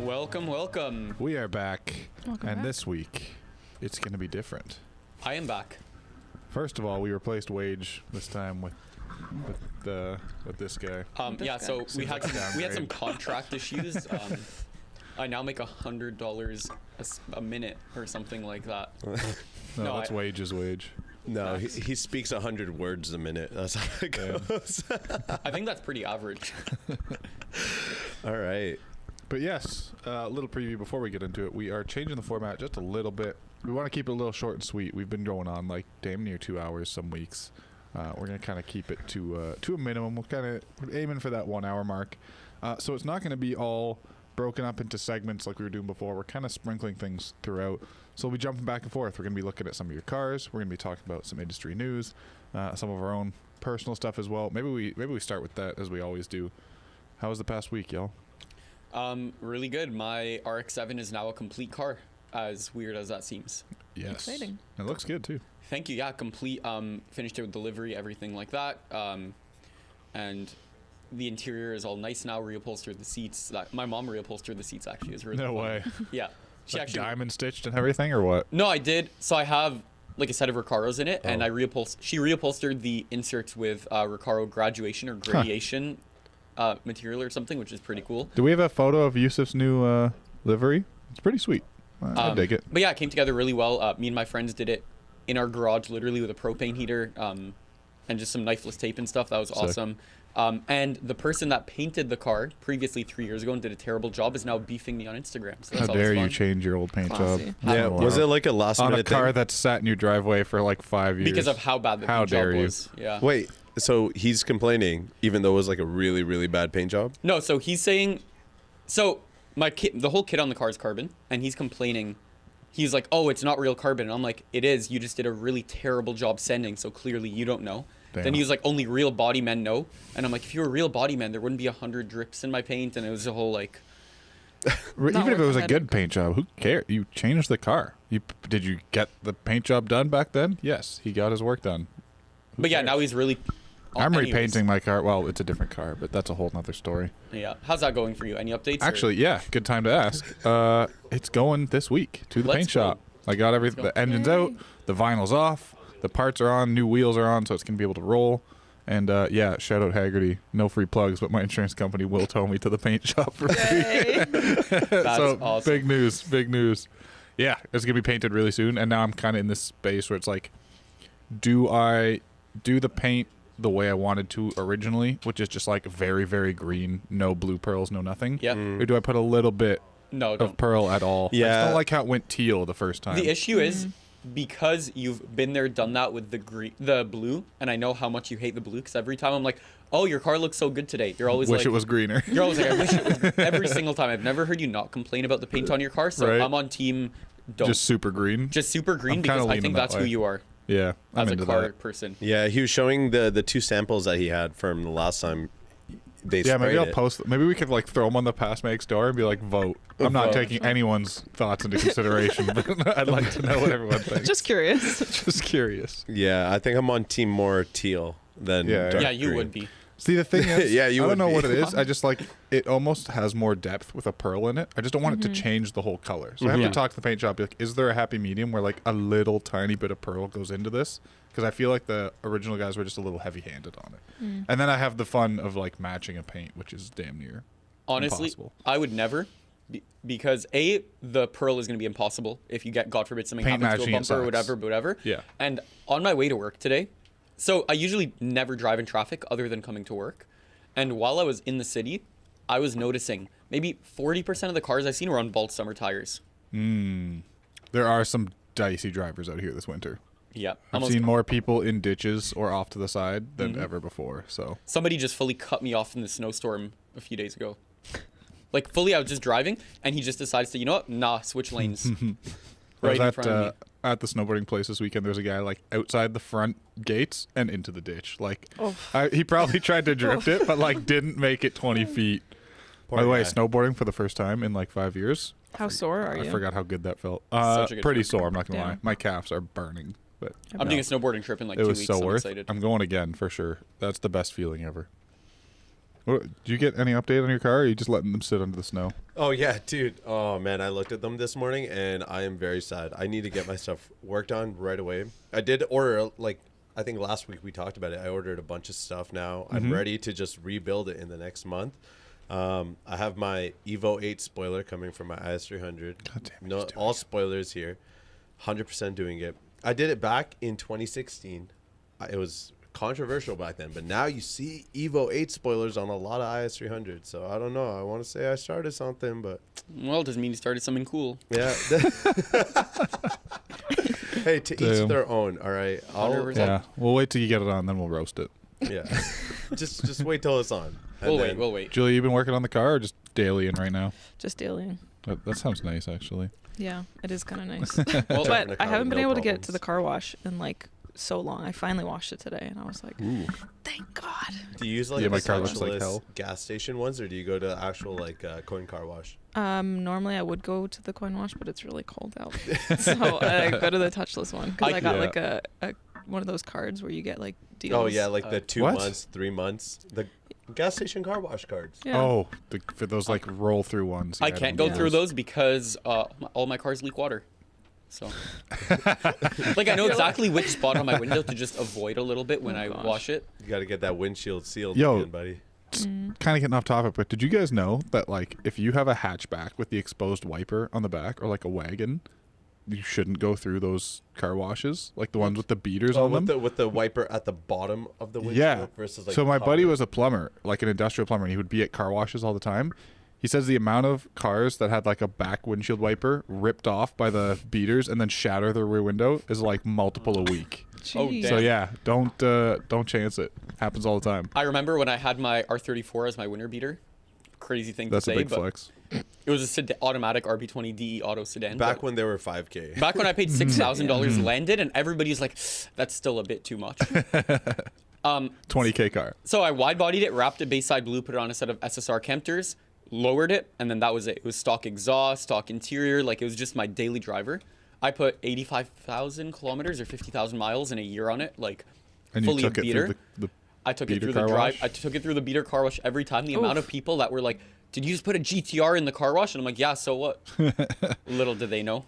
Welcome. We are back, and this week it's going to be different. I am back. First of all, we replaced Wage this time with this guy. So we had some contract issues. I now make $100 a minute or something like that. No, that's Wage's wage. No, he speaks 100 words a minute. That's how it goes. I think that's pretty average. All right. But yes, a little preview before we get into it. We are changing the format just a little bit. We want to keep it a little short and sweet. We've been going on like damn near 2 hours some weeks. We're going to kind of keep it to a minimum. We're aiming for that 1 hour mark. So it's not going to be all broken up into segments like we were doing before. We're kind of sprinkling things throughout. So we'll be jumping back and forth. We're going to be looking at some of your cars. We're going to be talking about some industry news, some of our own personal stuff as well. Maybe we start with that as we always do. How was the past week, y'all? Really good. My RX-7 is now a complete car, as weird as that seems. Yes. Exciting. It looks good too. Thank you. Yeah, complete. Finished it with delivery, everything like that. And the interior is all nice now. Reupholstered the seats. My mom reupholstered the seats. Actually, is really No fun. way. Yeah, she Like actually diamond stitched and everything, or what? No, I did. So I have like a set of Recaros in it, and she reupholstered the inserts with Recaro graduation or gradation. Material or something, which is pretty cool. Do we have a photo of Yusuf's new livery? It's pretty sweet. I dig it. But yeah, it came together really well. Me and my friends did it in our garage, literally with a propane heater and just some knifeless tape and stuff. That was awesome. And the person that painted the car previously 3 years ago and did a terrible job is now beefing me on Instagram. So that's How dare fun. you change your old paint job? Yeah, was it like a last on minute a car thing? that's sat in your driveway for like 5 years? Because of how bad the paint job was. Yeah. Wait, so he's complaining even though it was like a really, really bad paint job? No, so he's saying, so my kit, the whole kit on the car is carbon, and he's complaining. He's like, oh, it's not real carbon. And I'm like, it is. You just did a really terrible job sending, so clearly you don't know. Damn. Then he was like, only real body men know. And I'm like, if you were a real body man, there wouldn't be 100 drips in my paint. And it was a whole like... Even if it was a good paint job, who cares? You changed the car. Did you get the paint job done back then? Yes, he got his work done. But yeah, now he's really... I'm anyways. repainting my car. Well, it's a different car, but that's a whole nother story. Yeah. How's that going for you? Any updates? Actually, yeah, good time to ask. It's going this week to the Let's paint go. shop. I got everything. The engine's out, the vinyl's off, the parts are on, new wheels are on, so it's going to be able to roll. And yeah, shout out Haggerty. No free plugs, but my insurance company will tow me to the paint shop for free. That's So awesome. big news. Yeah, it's going to be painted really soon. And now I'm kind of in this space where it's like, do I do the paint the way I wanted to originally, which is just like very, very green, no blue pearls, no nothing? Yeah. Or do I put a little bit No, of don't. pearl at all? I Yeah. just don't like how it went teal the first time. The issue is because you've been there, done that with the blue, and I know how much you hate the blue. Because every time I'm like, "Oh, your car looks so good today," you're always Wish like, it was greener. You're always like, "I wish it was." Every single time, I've never heard you not complain about the paint on your car. So Right. I'm on team. Don't Just super green. just super green I'm because kinda I leaning think that that's way. who you are Yeah, I'm as a into car that. person. Yeah, he was showing the two samples that he had from the last time they Yeah, sprayed maybe I'll it. post. Maybe we could like throw them on the PASMAG store and be like, vote. I'm not Vote. taking anyone's thoughts into consideration, but I'd like to know what everyone thinks. Just curious. Just curious. Yeah, I think I'm on team more teal than Yeah. dark Yeah, you green. would be. See, the thing is, Yeah, you I would don't know be. what it is. I just like it almost has more depth with a pearl in it. I just don't want it to change the whole color. So I have Yeah. to talk to the paint shop. Be like, is there a happy medium where like a little tiny bit of pearl goes into this? Because I feel like the original guys were just a little heavy-handed on it. And then I have the fun of like matching a paint, which is damn near Honestly, impossible. I would never, because the pearl is going to be impossible if you get, God forbid, something Paint happens to a matching, it bumper or sucks. whatever. Yeah. And on my way to work today, so I usually never drive in traffic other than coming to work. And while I was in the city, I was noticing maybe 40% of the cars I seen were on Balt summer tires. There are some dicey drivers out here this winter. Yeah. I've seen more people in ditches or off to the side than ever before. So Somebody just fully cut me off in the snowstorm a few days ago. Like fully, I was just driving, and he just decides to, you know what? Nah, switch lanes. I right was in at, front of me. at the snowboarding place this weekend. There's a guy like outside the front gates and into the ditch. Like he probably tried to drift it, but like didn't make it 20 feet. By the way, guy. snowboarding for the first time in like 5 years. How sore are you? I forgot how good that felt. Such a good Pretty feeling. sore. I'm not gonna Yeah. lie. My calves are burning, but I'm doing a snowboarding trip in like it 2 was weeks. so I'm worth. excited. I'm going again for sure. That's the best feeling ever. What, do you get any update on your car? Or are you just letting them sit under the snow? Oh yeah, dude. Oh man, I looked at them this morning and I am very sad. I need to get my stuff worked on right away. I did order, like, I think last week we talked about it. I ordered a bunch of stuff now. I'm ready to just rebuild it in the next month. I have my Evo 8 spoiler coming from my IS300. God damn it, No, he's doing all it. spoilers here. 100% doing it. I did it back in 2016. It was controversial back then, but now you see Evo 8 spoilers on a lot of IS300. So I don't know. I want to say I started something, but Well, doesn't mean you started something cool. yeah. Hey, to each Damn. their own. All right. 100%. Yeah, we'll wait till you get it on, then we'll roast it. Yeah. just wait till it's on. And We'll wait. then- We'll wait. Julie, you been working on the car or just dailying right now? Just daily. That sounds nice, actually. Yeah, it is kind of nice. Well, Driving a but car I haven't with been no able to get it problems. to the car wash in like so long. I finally washed it today, and I was like, Ooh. thank God. Do you use like Yeah, the my car looks like touchless hell. gas station ones, or do you go to actual like coin car wash? Normally I would go to the coin wash, but it's really cold out, so I go to the touchless one because I got Yeah. like a one of those cards where you get like deals. Oh yeah, like the 2 What? months, 3 months, the gas station car wash cards. Yeah. Oh, for those like roll through ones. I Yeah, can't don't go do through those because all my cars leak water. So, like, I know exactly which spot on my window to just avoid a little bit when Oh, I gosh. wash it. You got to get that windshield sealed, Yo. again, buddy. Mm. Kind of getting off topic, but did you guys know that like if you have a hatchback with the exposed wiper on the back or like a wagon, you shouldn't go through those car washes, like the ones with the beaters Oh, on them? with the wiper at the bottom of the windshield Yeah. versus like So my the buddy top. was a plumber, like an industrial plumber, and he would be at car washes all the time. He says the amount of cars that had like a back windshield wiper ripped off by the beaters and then shatter their rear window is like multiple a week. Oh, Jeez. damn. So yeah, don't chance it. Happens all the time. I remember when I had my R34 as my winter beater. Crazy thing That's to a say, big but flex. it was a automatic RB20 DE auto sedan. back but when they were 5K. back when I paid $6,000 landed, and everybody's like, "That's still a bit too much." 20K car. So I wide bodied it, wrapped it bayside blue, put it on a set of SSR Kempters, lowered it, and then that was it. It was stock exhaust, stock interior, like it was just my daily driver. I put 85,000 kilometers or 50,000 miles in a year on it, like And you fully took it beater. through the I took it beater through the car drive. wash? I took it through the beater car wash every time. The amount Oof. of people that were like, "Did you just put a GTR in the car wash?" And I'm like, "Yeah, so what?" Little did they know.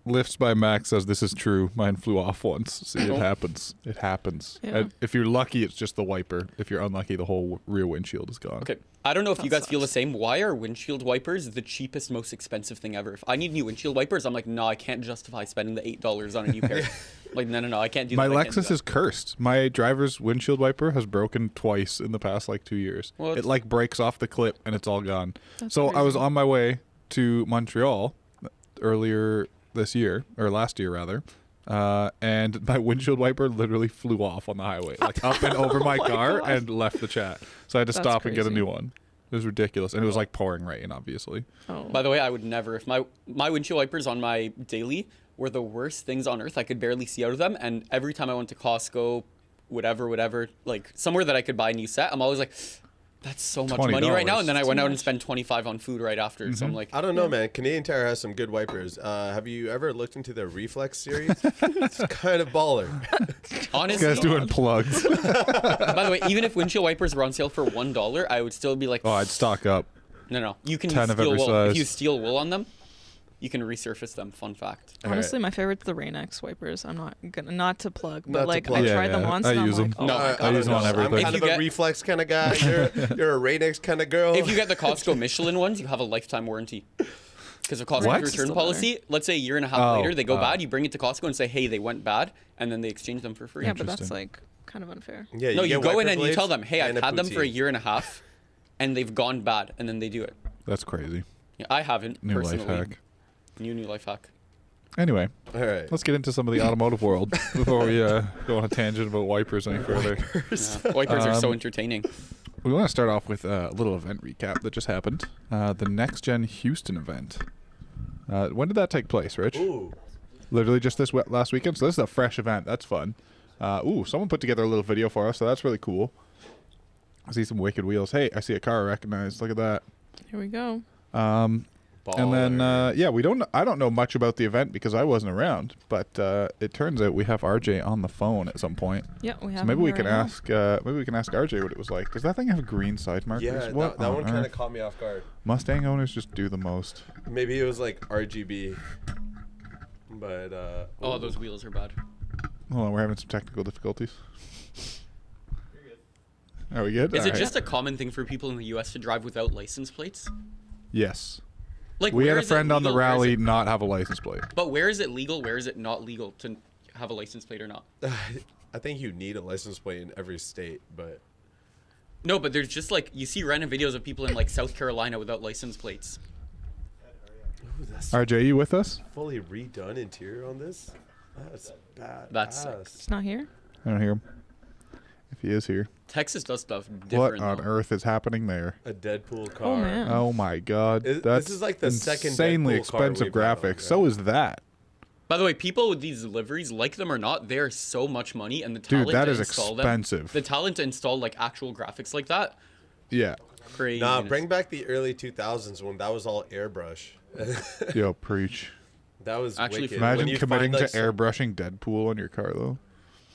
Lifts by Max says this is true. Mine flew off once. See, it Oh. happens. It happens. Yeah. And if you're lucky, it's just the wiper. If you're unlucky, the whole rear windshield is gone. Okay, I don't know if That you guys feel the sucks. same. Why are windshield wipers the cheapest, most expensive thing ever? If I need new windshield wipers, I'm like, no, I can't justify spending the $8 on a new pair. Like, no, I can't do My that. I can't do Lexus that. is cursed. My driver's windshield wiper has broken twice in the past like 2 years. What? It like breaks off the clip and it's all gone. That's So I was crazy. on my way to Montreal earlier this year, or last year rather, and my windshield wiper literally flew off on the highway, like up and over my Oh my car gosh. and left the chat. So I had to That's stop and get a crazy. new one. It was ridiculous, and it was like pouring rain, obviously. Oh. By the way, I would never. If my windshield wipers on my daily were the worst things on earth. I could barely see out of them, and every time I went to Costco, whatever, like somewhere that I could buy a new set, I'm always like, that's so much money right now. And then I Too went out and much. spent 25 on food right after. So I'm like, I don't know, man. Canadian Tire has some good wipers. Have you ever looked into their Reflex series? It's kind of baller. This honestly, guy's doing plugs. by the way, even if windshield wipers were on sale for $1, I would still be like, Oh, I'd stock up. no. You can 10 use of steel every wool. size. If you steal wool on them, you can resurface them. Fun fact. Honestly, my favorite's the Rain-X wipers. I'm not to plug, but Not to like plug. I Yeah, tried them yeah. once I and I'm use like, them. No, oh, I I use don't them on know. I'm everything. kind If of you a get- Reflex kind of guy. You're a Rain-X kind of girl. If you get the Costco Michelin ones, you have a lifetime warranty. Because of Costco's What? return Still policy, let's say a year and a half Oh, later they go bad, you bring it to Costco and say, hey, they went bad, and then they exchange them for free. yeah, but that's Interesting. like kind of unfair. Yeah, No, you get go wiper in and you blades tell them, hey, I've and a had them for a poutine. year and a half, and they've gone bad, and then they do it. That's crazy. Yeah, I haven't, New personally. life hack. New life hack. Anyway, All right. let's get into some of the automotive world before we go on a tangent about wipers any further. Yeah. Wipers are so entertaining. We want to start off with a little event recap that just happened. The NextGen Houston event. When did that take place, Rich? Ooh. Literally just this last weekend. So this is a fresh event. That's fun. Someone put together a little video for us, so that's really cool. I see some wicked wheels. Hey, I see a car I recognize. Look at that. Here we go. And then, Baller. yeah, I don't know much about the event because I wasn't around, but it turns out we have RJ on the phone at some point. Yeah, we have. So maybe him we here can right now. ask, RJ what it was like. Does that thing have green side markers? Yeah, What that on one kind of earth? caught me off guard. Mustang owners just do the most. Maybe it was like RGB. But Oh, those wheels are bad. Hold on, we're having some technical difficulties. Are we good? Is All it right. just a common thing for people in the U.S. to drive without license plates? Yes. Like, We where had a is it friend on the legal, where is rally it- not have a license plate. But where is it legal? Where is it not legal to have a license plate or not? I think you need a license plate in every state, but No, but there's just like you see random videos of people in like South Carolina without license plates. ooh, that's RJ, are you with us? fully redone interior on this. That's bad. That's sick. It's not here. I don't hear him. If he is here. Texas does stuff What different. on though. earth is happening there? A Deadpool car. Oh man. Oh my god. This That's is like the second insanely Deadpool car expensive we've had on, graphics. right? So is that. By the way, people with these deliveries, like them or not, they're so much money, and the talent Dude, that to is install expensive. them, the talent to install like actual graphics like that, Yeah. crazy. Nah, bring back the early 2000s when that was all airbrush. Yo, preach. That was Actually, wicked. Imagine When you committing find, to like, airbrushing Deadpool on your car, though.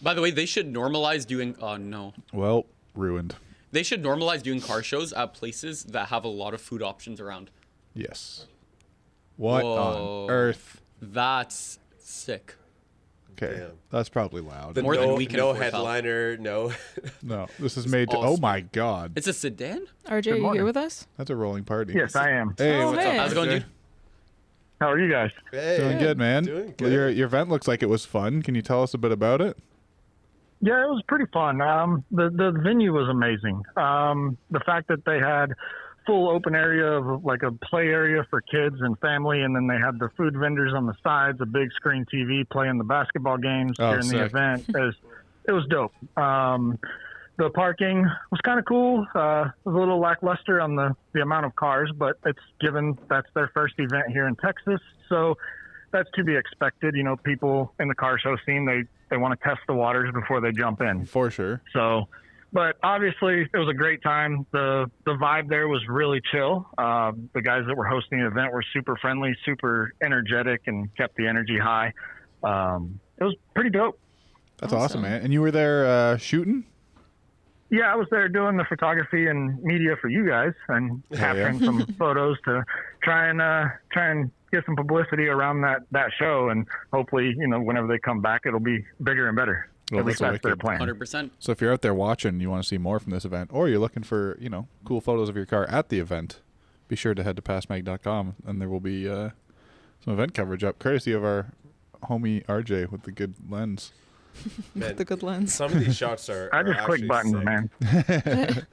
By the way, they should normalize doing. Oh no, Well, ruined. they should normalize doing car shows at places that have a lot of food options around. Yes. What Whoa. on earth? That's sick. Okay, Damn. that's probably loud. The More than no, we can no afford, pal. headliner, no. No, this is made to. all Oh my god, It's a sedan. RJ, are you morning. here with us? that's a rolling party. Yes, I am. Hey, Oh, what's hey. up? How's it going, dude? How are you guys? Hey, Doing good, man. Doing Well, good. your event looks like it was fun. Can you tell us a bit about it? Yeah, it was pretty fun. The venue was amazing. The fact that they had full open area of like a play area for kids and family, and then they had the food vendors on the sides, a big screen TV playing the basketball games Oh, during the sick. event. It was dope. The parking was kind of cool. It was a little lackluster on the amount of cars, but it's given that's their first event here in Texas, so that's to be expected. You know, people in the car show scene, they want to test the waters before they jump in. For sure. So, but obviously it was a great time. The vibe there was really chill. The guys that were hosting the event were super friendly, super energetic, and kept the energy high. It was pretty dope. That's awesome, Awesome. man. And you were there shooting? Yeah, I was there doing the photography and media for you guys and capturing some photos to try and get some publicity around that show. And hopefully, you know, whenever they come back, it'll be bigger and better. Well, At least that's that's their wicked. plan. 100%. So if you're out there watching, you want to see more from this event, or you're looking for, you know, cool photos of your car at the event, be sure to head to PASMAG.com, and there will be some event coverage up, courtesy of our homie RJ with the good lens. Man, The good lens. some of these shots are. I are just click actually buttons, sick. man.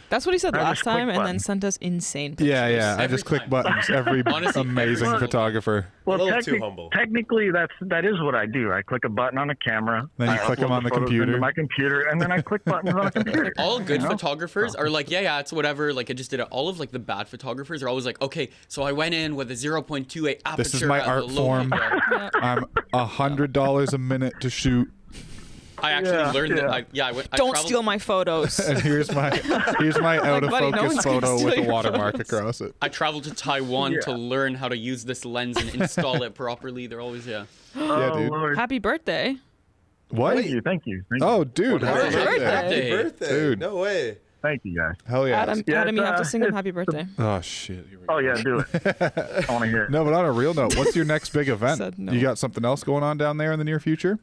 That's what he said I last just click time, and then buttons. sent us insane pictures. Yeah, I Every just click time. buttons. Every Honestly, amazing every- photographer. A little too humble. Technically, that is what I do. I click a button on a camera. Then you I click 'em upload on the photos computer. into my computer, and then I click buttons on a computer. All good You know? photographers are like, yeah, it's whatever. Like, I just did it. All of like the bad photographers are always like, okay, so I went in with a 0.28 aperture. This is my at the art low form. window. Yeah. I'm $100 a minute to shoot, I actually Yeah, learned yeah. that. I went. I Don't traveled- steal my photos. and here's my out of buddy, no focus one's gonna photo steal with a your watermark photos. across it. I traveled to Taiwan Yeah. to learn how to use this lens and install it properly. They're always Yeah, Oh, dude. Lord. Happy birthday. What? Thank you. Thank you. Oh, dude, Happy happy birthday. birthday. Happy birthday. Dude. No way. Thank you, guys. Hell yeah. Adam, Yeah, Adam, you it's, have to sing him it's happy birthday. Oh shit. Here we go. Oh, yeah, do it. I want to hear it. No, but on a real note, what's your next big event? Said no. You got something else going on down there in the near future?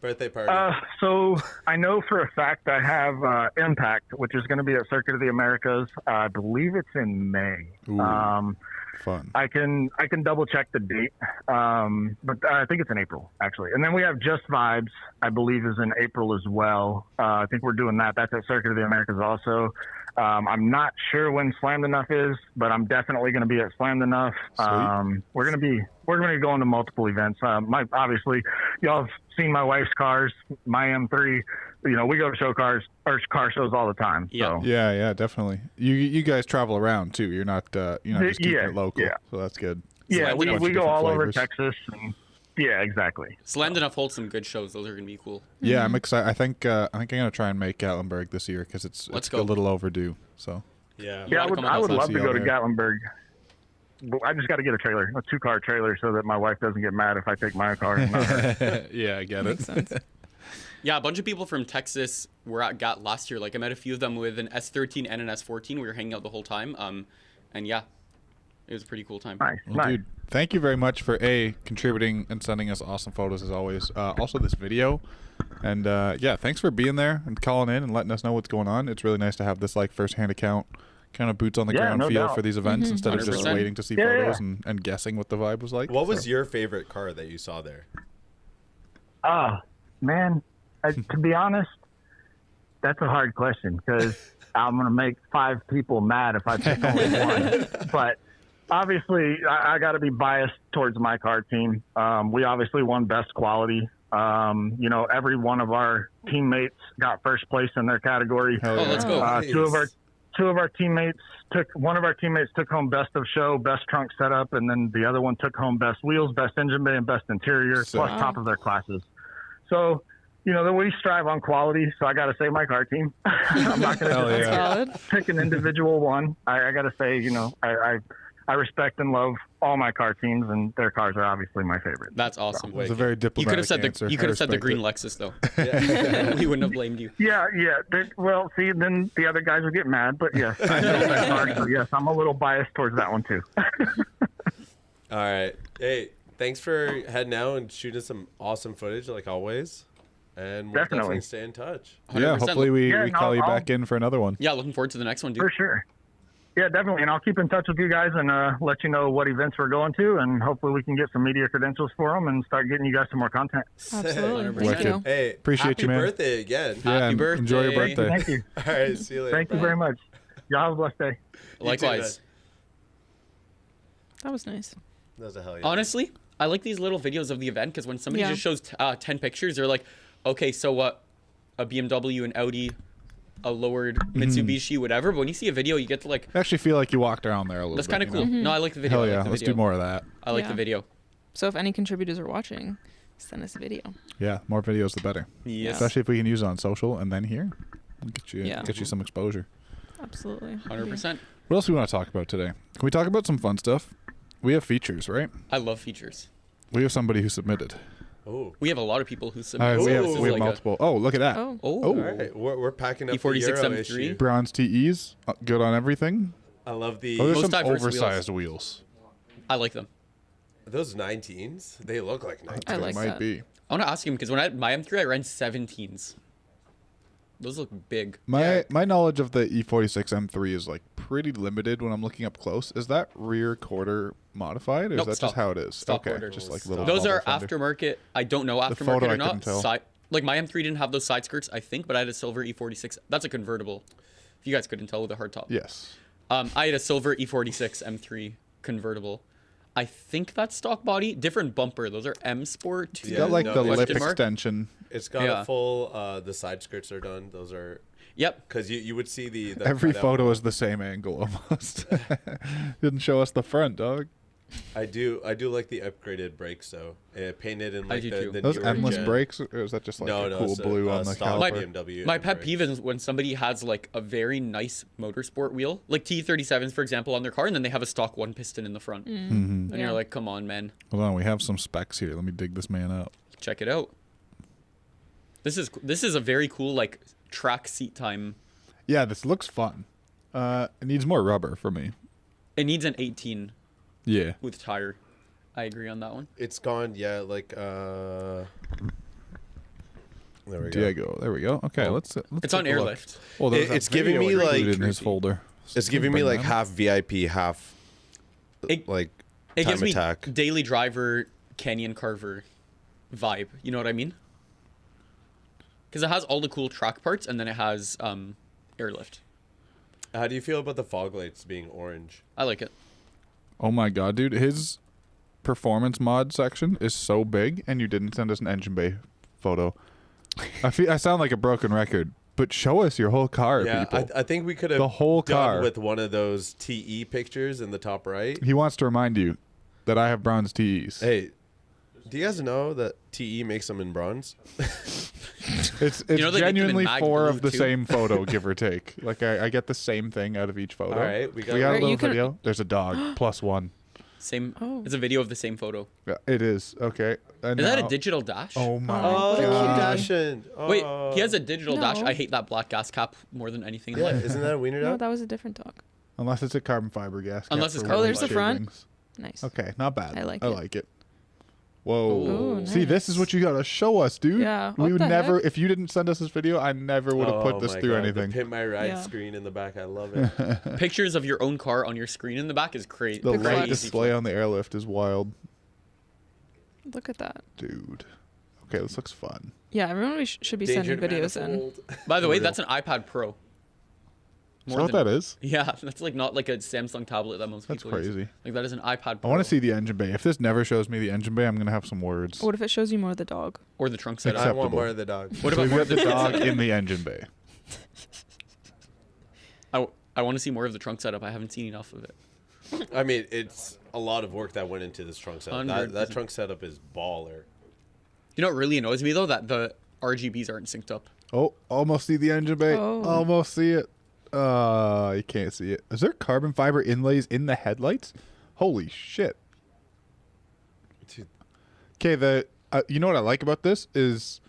Birthday party. So I know for a fact I have Impact, which is going to be at Circuit of the Americas. I believe it's in May. Ooh. Fun. I can double check the date, but I think it's in April actually. And then we have Just Vibes, I believe, is in April as well. I think we're doing that. That's at Circuit of the Americas also. I'm not sure when Slammed Enough is, but I'm definitely going to be at Slammed Enough. Sweet. We're going to be going to multiple events. Obviously, y'all have seen my wife's cars, my M3. You know, we go to show cars or car shows all the time. Yeah. So. Yeah, definitely. You guys travel around too. You're not just keeping Yeah, it local. yeah. So that's good. Yeah, Slammed Enough. we go Different all over flavors. Texas. And, yeah, exactly. Slammed Enough holds some good shows. Those are gonna be cool. Yeah, I'm excited. I think I'm gonna try and make Gatlinburg this year because it's Let's a go. little overdue. So yeah. Yeah, gotta come I would on love see to y'all go to there. Gatlinburg. I just got to get a trailer, a 2-car trailer, so that my wife doesn't get mad if I take my car. And not hers. Yeah, I get Makes it. sense. Yeah, a bunch of people from Texas were at GAT last year. Like, I met a few of them with an S13 and an S14. We were hanging out the whole time. And yeah, it was a pretty cool time. Nice, Well, nice. dude, thank you very much for contributing and sending us awesome photos as always. Also, this video, and yeah, thanks for being there and calling in and letting us know what's going on. It's really nice to have this like first-hand account, kind of boots on the Yeah, ground no feel doubt. for these events instead of just 100%. waiting to see Yeah, photos yeah. and guessing what the vibe was like. What was So- your favorite car that you saw there? Man, to be honest, that's a hard question because I'm going to make 5 people mad if I pick only one. But obviously, I got to be biased towards my car team. We obviously won best quality. You know, every one of our teammates got first place in their category. Hell Oh, yeah. let's go. Two of our teammates one of our teammates took home best of show, best trunk setup, and then the other one took home best wheels, best engine bay, and best interior, Sick. plus top of their classes. So, you know, we strive on quality. So I got to say my car team. I'm not going Hell to yeah. Solid. pick an individual one. I got to say, you know, I respect and love all my car teams, and their cars are obviously my favorite. That's awesome. It was a very You diplomatic could have said answer. the I respect green it. Lexus though. We wouldn't have blamed you. Yeah. Well, see, then the other guys would get mad, but yes, I know that car, so yes, I'm a little biased towards that one too. All right. Hey, thanks for heading out and shooting some awesome footage like always. And we'll Definitely. definitely stay in touch. Yeah, 100%. hopefully we Yeah, call you I'll- back in for another one. Yeah, looking forward to the next one, dude. For sure. Yeah, definitely. And I'll keep in touch with you guys and let you know what events we're going to, and hopefully we can get some media credentials for them and start getting you guys some more content. Absolutely. 100%. Thank you. Hey, Appreciate happy you, man. birthday again. Yeah, Happy and enjoy your birthday. birthday. Thank you. All right, see you later. Thank you very much. Y'all have a blessed day. Likewise. That was nice. That was a hell yeah. Honestly, I like these little videos of the event because when somebody Yeah. just shows 10 pictures, they're like, okay, so what? A BMW, an Audi, a lowered Mitsubishi, whatever. But when you see a video, you get to like, I actually feel like you walked around there a little that's bit. kind of you cool. know? No, I like the video. Hell I like yeah, the let's video. do more of that. I like Yeah. the video. So if any contributors are watching, send us a video. Yeah, more videos the better. Yes. Especially if we can use it on social and then here. Yeah. Get you some exposure. Absolutely. 100%. What else do we want to talk about today? Can we talk about some fun stuff? We have features, right? I love features. We have somebody who submitted. Oh. We have a lot of people who submit. We have, Ooh. we have multiple. Oh, look at that. Oh. Oh. All right. We're packing up the E46 Euro M3. issue. Bronze TEs, good on everything. I love the Oh, there's Most some diverse oversized wheels. I like them. those 19s. They look like 19s. I It like might that. be. I want to ask him because when I had my M3, I ran 17s. Those look big. My knowledge of the E46 M3 is like pretty limited when I'm looking up close. Is that rear quarter modified, or Nope, is that stock. just how it is? Stock okay, quarter. just like little. Those are bubble fender. aftermarket. I don't know photo aftermarket I or not. couldn't tell. Like my M3 didn't have those side skirts, I think, but I had a silver E46. That's a convertible. If you guys couldn't tell with a hard top. Yes. I had a silver E46 M3 convertible. I think that's stock body, different bumper. Those are M Sport. It's Yeah, got like no, the it's lip Question mark? extension. It's got Yeah. a full. The side skirts are done. Those are Yep. because you would see the Every cutout. photo is the same angle almost. Didn't show us the front, dog. I do like the upgraded brakes though. Painted in I like do the, too. the Those newer endless gen. brakes, or is that just like No, a no, cool it's blue on the stock caliper? BMW. My pet brakes. peeve is when somebody has like a very nice motorsport wheel, like T37s, for example, on their car, and then they have a stock one piston in the front. And Yeah. you're like, come on, man. Hold on, we have some specs here. Let me dig this man up. Check it out. This is a very cool like track seat time. Yeah, this looks fun. It needs more rubber for me. It needs an 18 Yeah. with tire. I agree on that one. It's gone. Yeah, like there we go. Diego, there we go. Okay, let's It's on take a look. airlift. Oh, there's It's a giving video me, like, included in his creepy. folder. It's giving me Bring like that half VIP, half It- like It time gives me attack. daily driver Canyon Carver vibe. You know what I mean? Because it has all the cool track parts, and then it has airlift. How do you feel about the fog lights being orange? I like it. Oh my god, dude, his performance mod section is so big, and you didn't send us an engine bay photo. I sound like a broken record, but show us your whole car, Yeah, people. I think we could have The whole done car. with one of those TE pictures in the top right. He wants to remind you that I have bronze TEs. Hey, do you guys know that TE makes them in bronze? It's You know they make them in genuinely mag 4 blue, of the too? same photo, give or take. Like I get the same thing out of each photo. All right, we got We got a Alright, little you can- video. There's a dog plus 1. Same. Oh. It's a video of the same photo. Yeah, it is. Okay. And Is that a now- digital dash? Oh my Oh, What a god. dashing. Wait, Oh. he has a digital dash. No. I hate that black gas cap more than anything in Yeah, life. isn't that a wiener No, dog? that was a different dog. Unless it's a carbon fiber gas. cap Unless it's for carbon Oh, there's the windshield front. rings. Nice. Okay, not bad. I like I it. like it. Whoa. Ooh, See, this is nice. what you gotta show us, dude. Yeah, We what would the never, heck? if you didn't send us this video, I never would have put this my through God, anything. The Pimp My Ride Yeah. screen in the back. I love it. Pictures of your own car on your screen in the back is crazy. The Big light flex. display on the airlift is wild, Look at that. dude. Okay, this looks fun. Yeah, everyone should be Danger sending videos in. manifold. By the way, that's an iPad Pro. Is that what that is? Yeah, that's like not like a Samsung tablet that most That's people use. crazy. Like that is an iPad I Pro. want to see the engine bay. If this never shows me the engine bay, I'm gonna have some words. What if it shows you more of the dog? Or the trunk setup. I want Acceptable. more of the dog. What So about we've more got of the the trunk dog setup? in the engine bay. I want to see more of the trunk setup. I haven't seen enough of it. I mean, it's a lot of work that went into this trunk setup. That 100%. trunk setup is baller. You know what really annoys me though? That the RGBs aren't synced up. Oh, almost see the engine bay. Oh. Almost see it. You can't see it. Is there carbon fiber inlays in the headlights? Holy shit. Dude. Okay, you know what I like about this is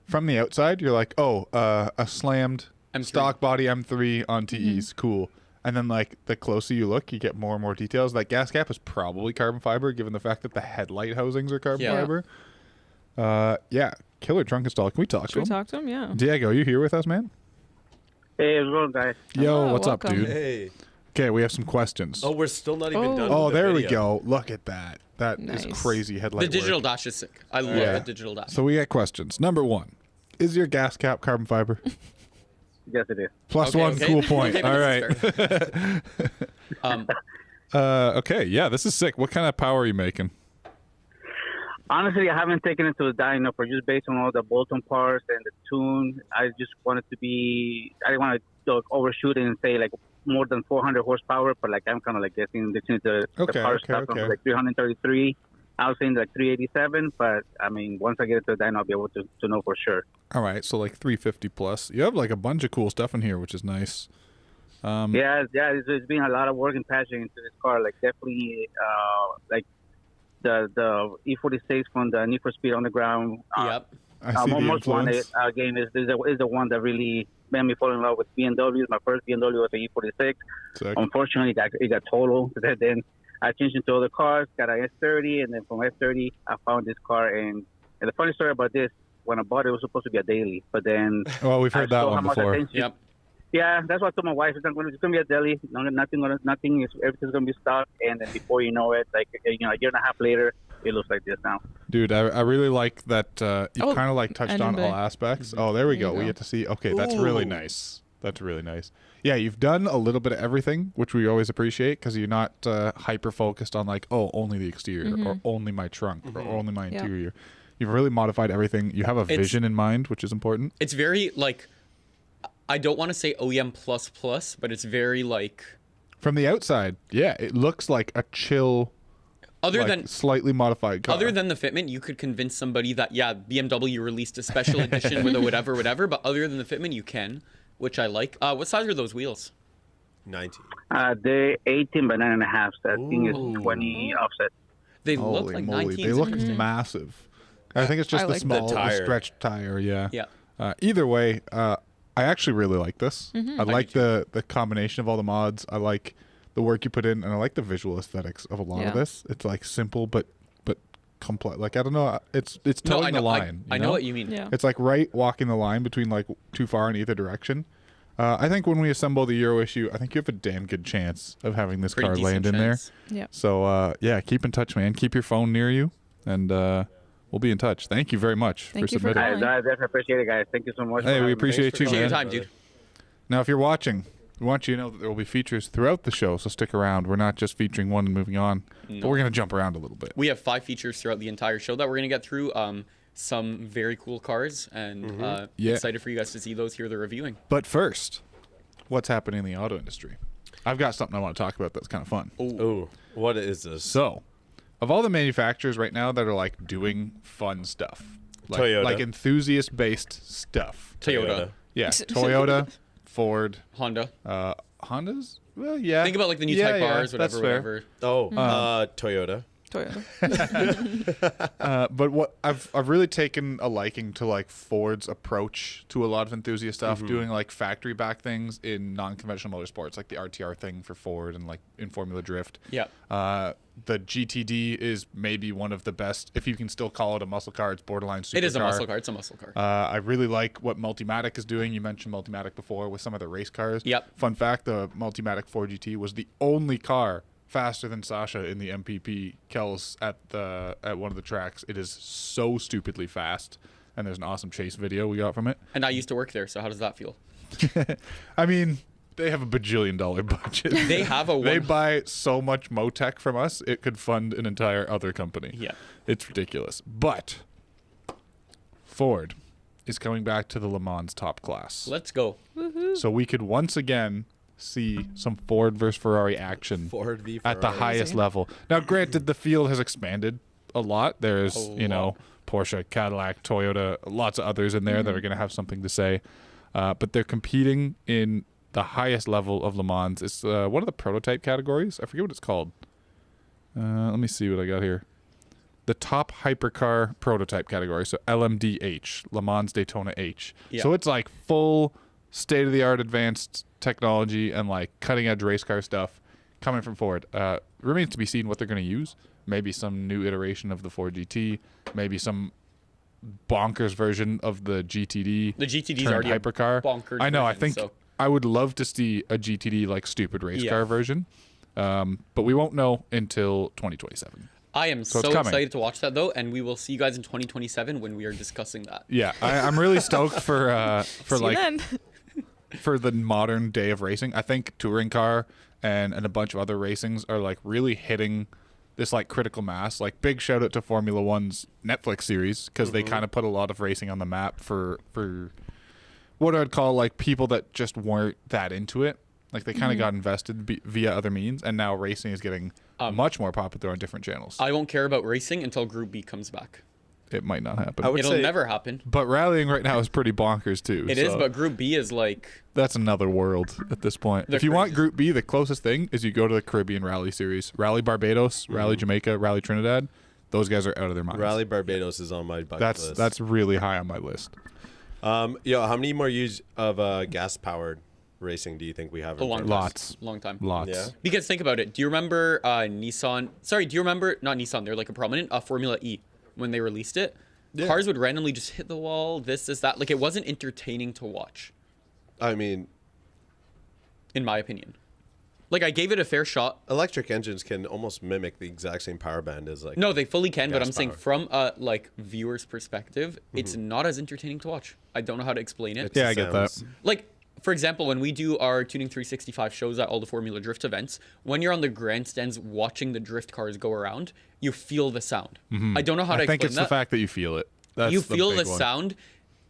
from the outside, you're like, oh, a slammed M3. stock body M3 on TEs, cool. And then like the closer you look, you get more and more details. That gas cap is probably carbon fiber, given the fact that the headlight housings are carbon Yeah. fiber. Yeah, killer trunk install. Can we talk Should to we him? talk to him? Yeah. Diego, you here with us, man? Hey, what's going on, guys? Yo, Hello, what's up, welcome. dude? Hey. Okay, we have some questions. Oh, we're still not even Oh. done. Oh, with the there we video. go. Look at that. That is Nice. crazy headlight The digital work. dash is sick. I love Yeah. the digital dash. So we got questions. Number one, is your gas cap carbon fiber? Yes, it is. Plus Okay, one, okay. cool point. Okay, All but this right. is fair. Okay, yeah, this is sick. What kind of power are you making? Honestly, I haven't taken it to the dyno for just based on all the Bolton parts and the tune. I just wanted to be, I didn't want to overshoot it and say like more than 400 horsepower, but like I'm kind of like guessing listening to the Okay, power okay, stuff okay. from like 333. I was saying like 387, but I mean, once I get it to the dyno, I'll be able to know for sure. All right, so like 350 plus. You have like a bunch of cool stuff in here, which is nice. Yeah, it's been a lot of work and passion into this car. Like definitely, like the E46 from the Need for Speed Underground. Yep. I see the Most wanted influence. again is the one that really made me fall in love with BMWs. My first BMW was an E46. Sick. Unfortunately, it got totaled. Then I changed into other cars, got an S30, and then from S30 I found this car. And the funny story about this, when I bought it, it was supposed to be a daily, but then Well, we've heard I that saw one how much before. attention- Yep. Yeah, that's what I told my wife. It's going to be a daily. Nothing is everything's going to be stock. And then before you know it, like a year and a half later, it looks like this now. Dude, I really like that you Oh, kind of like touched engine on all bay. aspects. Oh, there we There go. you We go. get to see. Okay, that's really Ooh. nice. That's really nice. Yeah, you've done a little bit of everything, which we always appreciate because you're not hyper focused on like, oh, only the exterior or only my trunk or only my Yeah. interior. You've really modified everything. You have a vision in mind, which is important. It's very like, I don't want to say OEM plus, but it's very like, From the outside, yeah, it looks like a chill, other like, than slightly modified car. other than the fitment, you could convince somebody that yeah, BMW released a special edition with a whatever. But other than the fitment, you can, which I like. What size are those wheels? 19. They're 18 by 9.5, so I think Ooh. it's 20 offset. They look Holy like moly, 19. they look massive. I think it's just I the like small, the tire. stretched tire. Yeah. Yeah. Either way, I actually really like this. I like the combination of all the mods. I like the work you put in, and I like the visual aesthetics of a lot of Yeah. this. It's like simple but complex. Like I don't know, it's No, towing I know, the line. I you know what you mean. Yeah. It's like right walking the line between like too far in either direction. I think when we assemble the Euro issue, I think you have a damn good chance of having this Pretty car decent land in there. chance. Yeah. So yeah, keep in touch, man. Keep your phone near you, and we'll be in touch. Thank you very much Thank for you for submitting. calling. I definitely appreciate it, guys. Thank you so much. Hey, for we having me. appreciate you, Appreciate your man. time, dude. Now, if you're watching, we want you to know that there will be features throughout the show, so stick around. We're not just featuring one and moving on, but we're going to jump around a little bit. We have 5 features throughout the entire show that we're gonna get through. Some very cool cars, and Yeah. excited for you guys to see those here. They're reviewing. But first, what's happening in the auto industry? I've got something I want to talk about that's kind of fun. Oh, what is this? So, of all the manufacturers right now that are like doing fun stuff, Toyota. like enthusiast stuff. Toyota. Yeah, Toyota, Ford, Honda. Hondas. Well, yeah. Think about like the new Type Rs, whatever. Oh, Toyota. But what I've really taken a liking to like Ford's approach to a lot of enthusiast stuff, doing like factory back things in non-conventional motorsports, like the RTR thing for Ford and like in Formula Drift. Yeah. The GTD is maybe one of the best, if you can still call it a muscle car. It's borderline supercar. It is a muscle car. It's a muscle car. I really like what Multimatic is doing. You mentioned Multimatic before with some of the race cars. Yep. Fun fact: the Multimatic 4GT was the only car faster than Sasha in the MPP Kells at one of the tracks. It is so stupidly fast, and there's an awesome chase video we got from it. And I used to work there, so how does that feel? I mean, they have a bajillion-dollar budget. They have a They buy so much Motec from us, it could fund an entire other company. Yeah. It's ridiculous. But Ford is coming back to the Le Mans top class. Let's go. So we could once again see some Ford versus Ferrari action Ford v Ferrari. at the highest level. Now, granted, the field has expanded a lot. There's, Porsche, Cadillac, Toyota, lots of others in there that are going to have something to say. But they're competing in the highest level of Le Mans. It's one of the prototype categories. I forget what it's called. Let me see what I got here. The top hypercar prototype category. So LMDH, Le Mans Daytona H. Yeah. So it's like full state-of-the-art advanced technology and like cutting-edge race car stuff coming from Ford. Remains to be seen what they're going to use. Maybe some new iteration of the Ford GT. Maybe some bonkers version of the GTD. The GTD is turned already hypercar. a bonkers I know. version, I think so. I would love to see a GTD like stupid race car version, but we won't know until 2027. I am so it's coming. excited to watch that though, and we will see you guys in 2027 when we are discussing that. Yeah, I'm really stoked for See you like then. for the modern day of racing. I think touring car and a bunch of other racings are like really hitting this like critical mass. Like big shout out to Formula One's Netflix series because they kind of put a lot of racing on the map for what I'd call like people that just weren't that into it. Like they kind of got invested via other means, and now racing is getting much more popular on different channels. I won't care about racing until Group B comes back. It might not happen. It'll never happen. But rallying right now is pretty bonkers too. It is, but Group B is like... That's another world at this point. If you want Group B, the closest thing is you go to the Caribbean Rally Series. Rally Barbados, Rally Jamaica, Rally Trinidad. Those guys are out of their minds. Rally Barbados is on my bucket list. That's really high on my list. How many more years of gas-powered racing do you think we have? Lots. Long time. Lots. Yeah. Because think about it. Do you remember Nissan? Sorry, do you remember... Not Nissan. They're like a prominent Formula E when they released it. Yeah. Cars would randomly just hit the wall, this, that. Like, it wasn't entertaining to watch. I mean... In my opinion. Like, I gave it a fair shot. Electric engines can almost mimic the exact same power band as, like... No, they fully can, but I'm saying power. from a, like, viewer's perspective, it's not as entertaining to watch. I don't know how to explain it. Yeah, I get that. Like, for example, when we do our Tuning 365 shows at all the Formula Drift events, when you're on the grandstands watching the drift cars go around, you feel the sound. I don't know how to explain that. I think it's the fact that you feel it. That's you feel the the sound.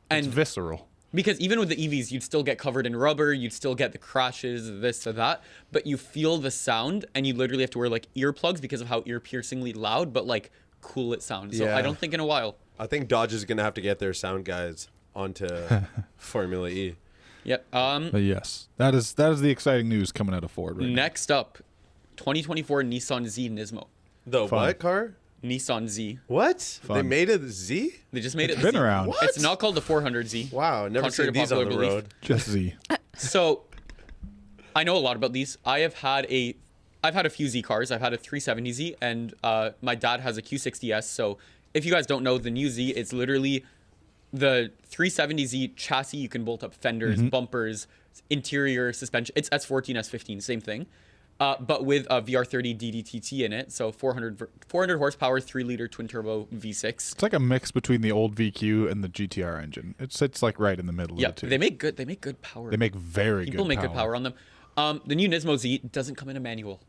And it's visceral. Because even with the EVs, you'd still get covered in rubber, you'd still get the crashes, this or that, but you feel the sound, and you literally have to wear, like, earplugs because of how ear-piercingly loud, but, like, cool it sounds. So I don't think in a while. I think Dodge is going to have to get their sound guys onto Formula E. Yep. But yes, that is the exciting news coming out of Ford right Next up, 2024 Nissan Z Nismo. The Fun. what car? Nissan Z. What? Fun. They made a Z? They just made It's it. been Z. around. What? It's not called the 400Z. Wow, never Contrary seen to these on the popular belief. road. now. Just Z. So, I know a lot about these. I've had a few Z cars. I've had a 370Z, and my dad has a Q60S. So, if you guys don't know, the new Z is literally the 370Z chassis. You can bolt up fenders, bumpers, interior suspension. It's S14, S15, same thing. But with a VR30 DDTT in it, so 400 horsepower, 3-liter twin-turbo V6. It's like a mix between the old VQ and the GTR engine. It sits like right in the middle Yeah, of the two. they make good power. They make very People good make power. good power on them. The new Nismo Z doesn't come in a manual.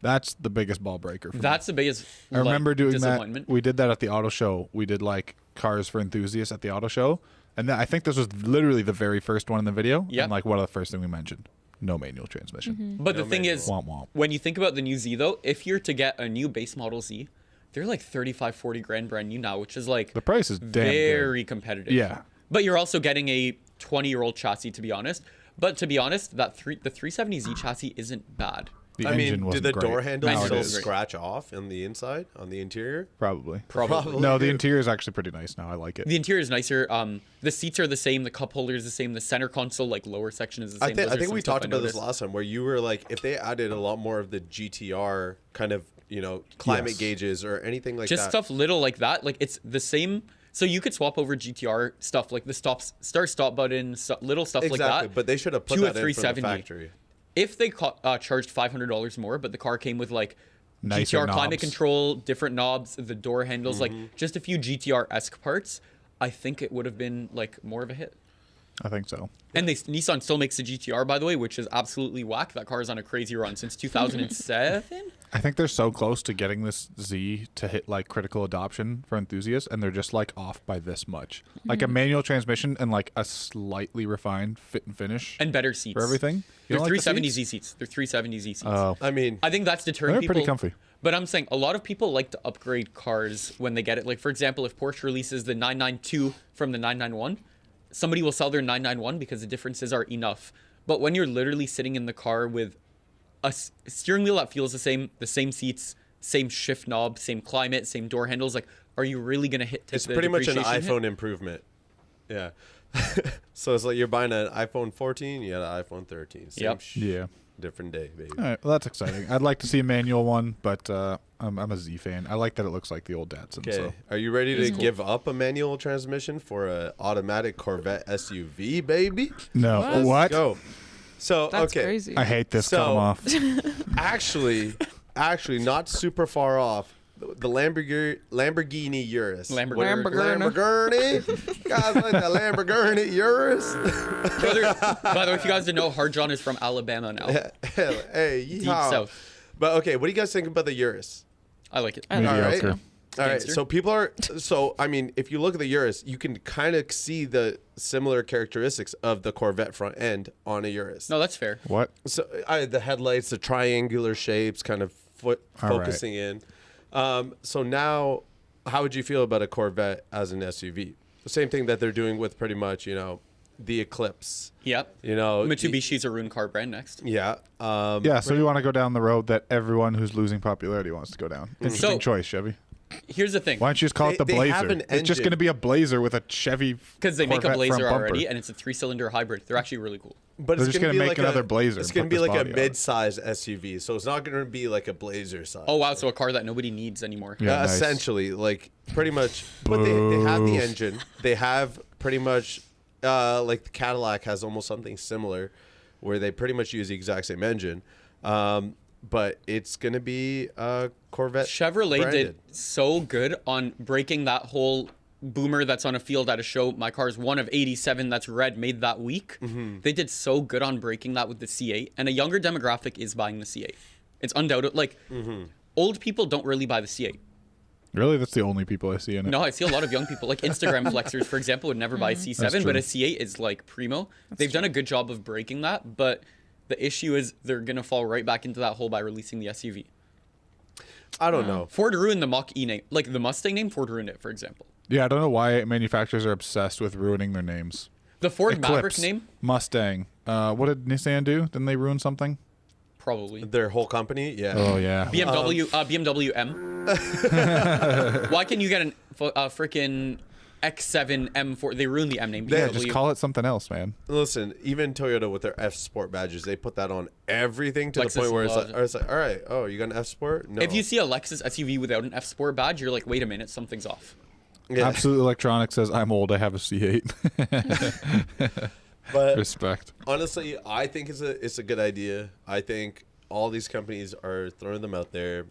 That's the biggest ball breaker for me. That's the biggest I remember doing that. disappointment. We did that at the auto show. We did like cars for enthusiasts at the auto show. And I think this was literally the very first one in the video. Yeah. And like one of the first thing we mentioned. No manual transmission. But the thing is, Womp womp. when you think about the new Z, though, if you're to get a new base model Z, they're like 35, 40 grand brand new now, which is like The price is damn very good. competitive. Yeah. But you're also getting a 20-year-old chassis, to be honest. But to be honest, the 370Z chassis isn't bad. The I engine mean, do wasn't the great. door handles Now it still is. scratch off on the inside, on the interior? Probably. Probably. No, the interior is actually pretty nice now. I like it. The interior is nicer. The seats are the same. The cup holder is the same. The center console, like lower section, is the same. I Those are think some we stuff talked I about this noticed. last time, where you were like, if they added a lot more of the GTR kind of, climate Yes. gauges or anything like Just that. stuff little like that. Like it's the same. So you could swap over GTR stuff like the start button, little stuff Exactly, like that. but they should have put to a that in from the 370. factory. If they charged $500 more, but the car came with like Nicer GTR climate knobs. control, different knobs, the door handles, like just a few GTR-esque parts, I think it would have been like more of a hit. I think so. And Nissan still makes the GTR, by the way, which is absolutely whack. That car is on a crazy run since 2007. I think they're so close to getting this Z to hit like critical adoption for enthusiasts, and they're just like off by this much. Like a manual transmission and like a slightly refined fit and finish And better seats. for everything. You They're don't like the 370Z seats? seats. They're 370Z seats. Oh, I mean, I think that's deterring they're people. pretty comfy. But I'm saying a lot of people like to upgrade cars when they get it. Like, for example, if Porsche releases the 992 from the 991, somebody will sell their 991 because the differences are enough. But when you're literally sitting in the car with a steering wheel that feels the same seats, same shift knob, same climate, same door handles, like, are you really going to hit it's the pretty much an depreciation hit? iPhone improvement. Yeah. So it's like you're buying an iPhone 14, you got an iPhone 13. Same Yep. Yeah. different day, baby. All right. Well, that's exciting. I'd like to see a manual one, but I'm a Z fan. I like that it looks like the old Datsun. Okay, So. are you ready to cool. give up a manual transmission for an automatic Corvette SUV, baby? No. What? What? Go. So, That's okay. crazy. I hate this. So- Cut 'em off. Actually, not super far off. The Lamborghini Urus. Lamborghini. Guys like the Lamborghini Urus. By the way, if you guys didn't know, Hard John is from Alabama now. Hey, Deep yeehaw. South. But okay, what do you guys think about the Urus? I like it. I like All right. Mediocre. All right, Gangster. so people are I mean, if you look at the Urus, you can kind of see the similar characteristics of the Corvette front end on a Urus. No, that's fair. What? So the headlights, the triangular shapes, kind of All right. focusing in. So now, how would you feel about a Corvette as an SUV? The same thing that they're doing with pretty much, the Eclipse. Yep. Mitsubishi. Mitsubishi's a ruined car brand next. Yeah. Yeah. So you want to go down the road that everyone who's losing popularity wants to go down. Interesting So- choice, Chevy. Here's the thing. Why don't you just call it the They have Blazer? an It's just engine. going to be a Blazer with a Chevy. Because they make a Corvette front Blazer bumper. already, and it's a 3-cylinder hybrid. They're actually really cool. But They're it's just going to gonna be make like another Blazer It's and going to put be this like a body on it. mid-size SUV, so it's not going to be like a Blazer size. Oh, wow. So a car that nobody needs anymore. Yeah, nice. Essentially, like pretty much. But they have the engine. They have pretty much like the Cadillac has almost something similar, where they pretty much use the exact same engine. But it's gonna be Corvette. Chevrolet branded. did so good on breaking that whole boomer that's on a field at a show. My car's one of 87 that's red made that week. They did so good on breaking that with the C8. And a younger demographic is buying the C8. It's undoubted. Like, old people don't really buy the C8. Really, that's the only people I see in it. No, I see a lot of young people, like Instagram flexers, for example, would never buy a C7, That's but a true. C8 is like primo. They've done a good job of breaking that, but the issue is they're going to fall right back into that hole by releasing the SUV. I don't know. Ford ruined the Mach-E name. Like the Mustang name, Ford ruined it, for example. Yeah, I don't know why manufacturers are obsessed with ruining their names. The Ford Maverick Eclipse, name, Mustang. What did Nissan do? Didn't they ruin something? probably. Their whole company, yeah. Oh yeah. BMW M. Why can you get a freaking X7 M4? They ruined the M name. Yeah, BMW. just call it something else, man. Listen, even Toyota with their F Sport badges, they put that on everything to Lexus the point where loves it's like, all right, oh, you got an F Sport? No. If you see a Lexus SUV without an F Sport badge, you're like, wait a minute, something's off. Yeah. Absolute Electronics says I'm old. I have a C8. But Respect. honestly, I think it's a good idea. I think all these companies are throwing them out there.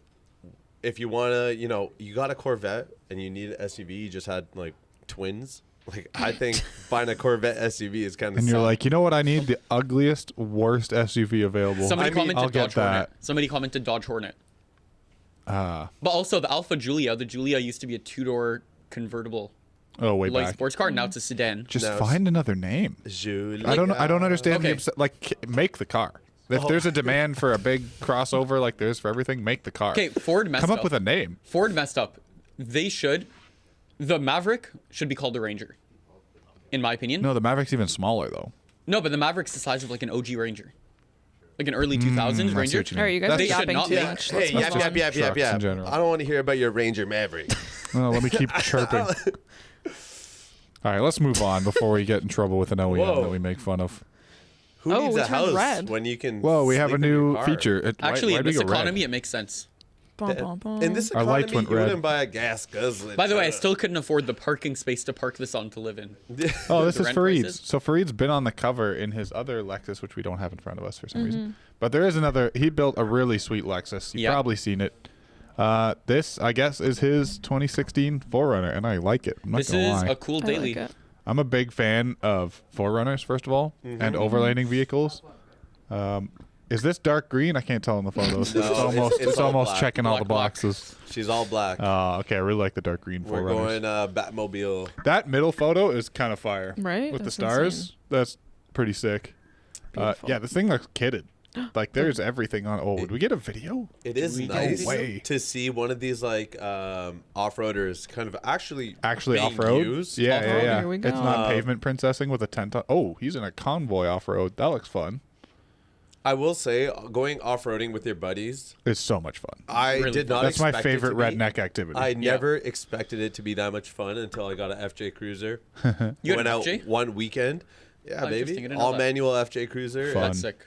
If you want to, you got a Corvette and you need an SUV, you just had like twins. Like, I think buying a Corvette SUV is kind of And you're like, you know what? I need the ugliest, worst SUV available. Somebody I mean, commented I'll get Dodge Hornet. that. Somebody commented Dodge Hornet. Ah. But also the Alfa Giulia. The Giulia used to be a two-door convertible Oh, way light back. sports car. Now it's a sedan. Just No, it's- find another name. Julia. I don't understand Okay. make the car. If there's a demand for a big crossover like there's for everything, make the car. Okay, Ford messed Come up. up with a name. Ford messed up. The Maverick should be called the Ranger, in my opinion. No, the Maverick's even smaller though. No, but the Maverick's the size of like an OG Ranger. Like an early 2000s Ranger. what you All right, you guys They are should yapping not too make- much. Hey, Let's move yap, on. yap, yap, yap, Trucks in yap. general. I don't want to hear about your Ranger Maverick. Oh, let me keep chirping. All right, let's move on before we get in trouble with an OEM Whoa. that we make fun of. Who Oh, needs we a turned house red. when you can? Well, we have a sleep in your new car? feature. Actually, why in do we this go red? economy, it makes sense. Bum, bum, bum. In this Our economy, lights went you red. wouldn't buy a gas guzzler. By the way, I still couldn't afford the parking space to park this on to live in. Oh, this The is rent Farid's. prices? So Farid's been on the cover in his other Lexus, which we don't have in front of us for some reason. But there is another. He built a really sweet Lexus. You've Yeah. probably seen it. This, I guess, is his 2016 4Runner, and I like it. I'm not This gonna is lie. a cool I daily. like it. I'm a big fan of 4Runners, first of all, and overlanding vehicles. Is this dark green? I can't tell in the photos. No, it's all almost black. checking all the Black. boxes. She's all black. Okay, I really like the dark green We're 4Runners. going Batmobile. That middle photo is kind of fire. Right? With the That's stars. insane. That's pretty sick. Beautiful. Yeah, this thing looks kitted. Like, there's everything on. Oh, would we get a video? It is We nice No way. to see one of these like off-roaders kind of actually Actually being off-road? used. Yeah, Off-road, yeah. here we It's go. not pavement princessing with a tent. Oh, he's in a convoy off-road. That looks fun. I will say, going off-roading with your buddies, It's so much fun. I Really did fun. not. That's my expect it favorite to be. redneck activity. I never expected it to be that much fun until I got an FJ Cruiser. You had Went an out FJ? one weekend. Yeah, Oh, interesting. I baby. didn't know All that. manual FJ Cruiser. Fun. That's sick.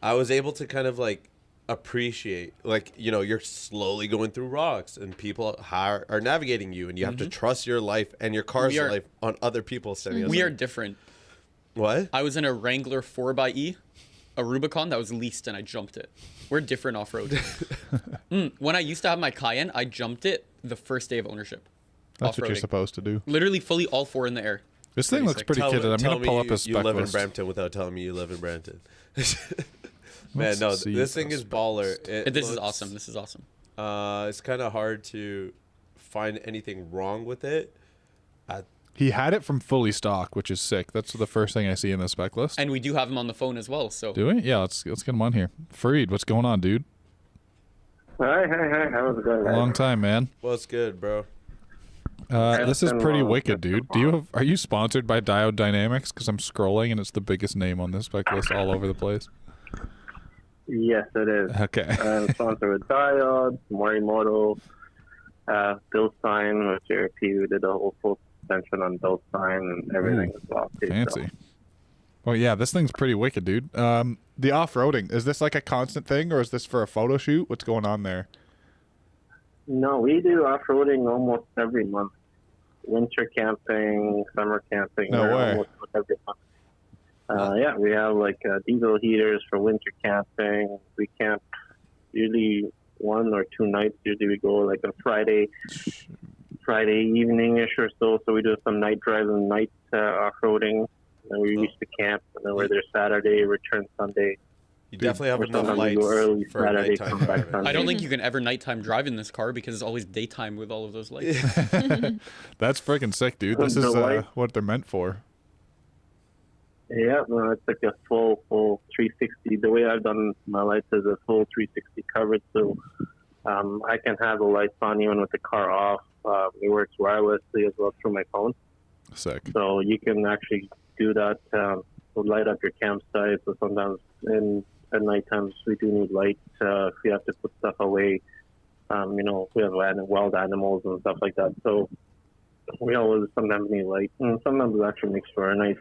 I was able to kind of like appreciate, like, you know, you're slowly going through rocks and people are navigating you, and you have to trust your life and your car's We are- life on other people standing. We outside. are different. What? I was in a Wrangler 4xe, a Rubicon that was leased, and I jumped it. We're different off-road. When I used to have my Cayenne, I jumped it the first day of ownership. That's what you're Off-roading. supposed to do. Literally fully all four in the air. This thing Pretty looks sick. pretty Tell- kitted. I'm tell going to me pull up you- his spec You live in list. Brampton without telling me you live in Brampton. Man, Let's no, see this thing the is spec baller. list. This is looks- awesome. This is awesome. It's kind of hard to find anything wrong with it. He had it from fully stock, which is sick. That's the first thing I see in the spec list. And we do have him on the phone as well. So Do we? Yeah, let's get him on here. Farid, what's going on, dude? Hi, how's it going, guys? Long time, man. What's good, bro? This is been pretty long. wicked, dude. Are you sponsored by Diode Dynamics? Because I'm scrolling and it's the biggest name on this spec list all over the place. Yes, it is. Okay. I'm sponsored with Diode, Morimoto, Bill Sign, which JRP did a whole full suspension on Bill Sign and everything as well. Too, Fancy. so. Well, yeah, this thing's pretty wicked, dude. The off-roading, is this like a constant thing or is this for a photo shoot? What's going on there? No, we do off-roading almost every month. Winter camping, summer camping. No we're way. almost every month. Yeah, we have like diesel heaters for winter camping. We camp usually 1 or 2 nights. Usually we go like on Friday evening-ish or so. So we do some night drives and night off-roading. And we reach the camp, and then we're there Saturday, return Sunday. You definitely have Or enough sometimes we lights go early for Saturday, nighttime come back driving. Sunday. I don't think you can ever nighttime drive in this car because it's always daytime with all of those lights. That's freaking sick, dude. This is what they're meant for. Yeah, no, it's like a full 360. The way I've done my lights is a full 360 coverage, so I can have the lights on even with the car off. It works wirelessly as well through my phone, Sick. so you can actually do that. Light up your campsite. So sometimes at night times we do need lights if you have to put stuff away. You know, we have wild animals and stuff like that, so we always sometimes need light, and sometimes it actually makes for a nice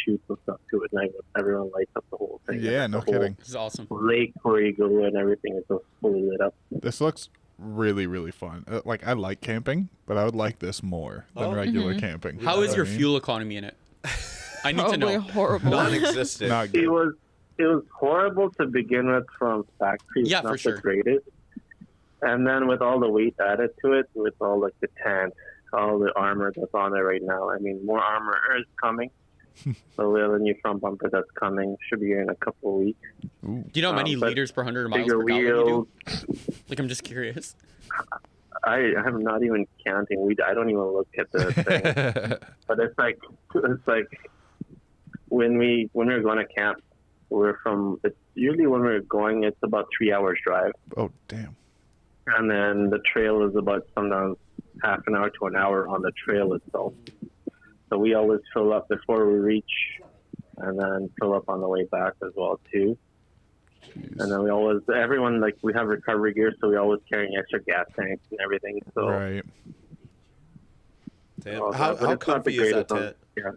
shoots and stuff too at night when everyone lights up the whole thing. Yeah, no kidding. This is awesome. Lake where you go and everything is just fully lit up. This looks really, really fun. Like, I like camping, but I would like this more than regular camping. How You is know your what I mean? fuel economy in it? I need to Probably know. horrible. Non-existent. Not It good. was horrible to begin with from factory. Yeah, It's not for sure. the greatest. And then with all the weight added to it, with all like the tent, all the armor that's on there right now. I mean, more armor is coming. So we have a new front bumper that's coming. Should be here in a couple of weeks. Ooh. Do you know how many but liters per 100 miles Bigger per gallon wheels. you do? Like, I'm just curious. I am not even counting. I don't even look at the thing. But it's like when we're going to camp, it's usually when we're going, it's about 3 hours drive. Oh, damn. And then the trail is about sometimes half an hour to an hour on the trail itself. So we always fill up before we reach and then fill up on the way back as well too. Jeez. And then we always, everyone, like, we have recovery gear, so we always carrying extra gas tanks and everything. So Right. Damn. How comfy is that tent? Yeah.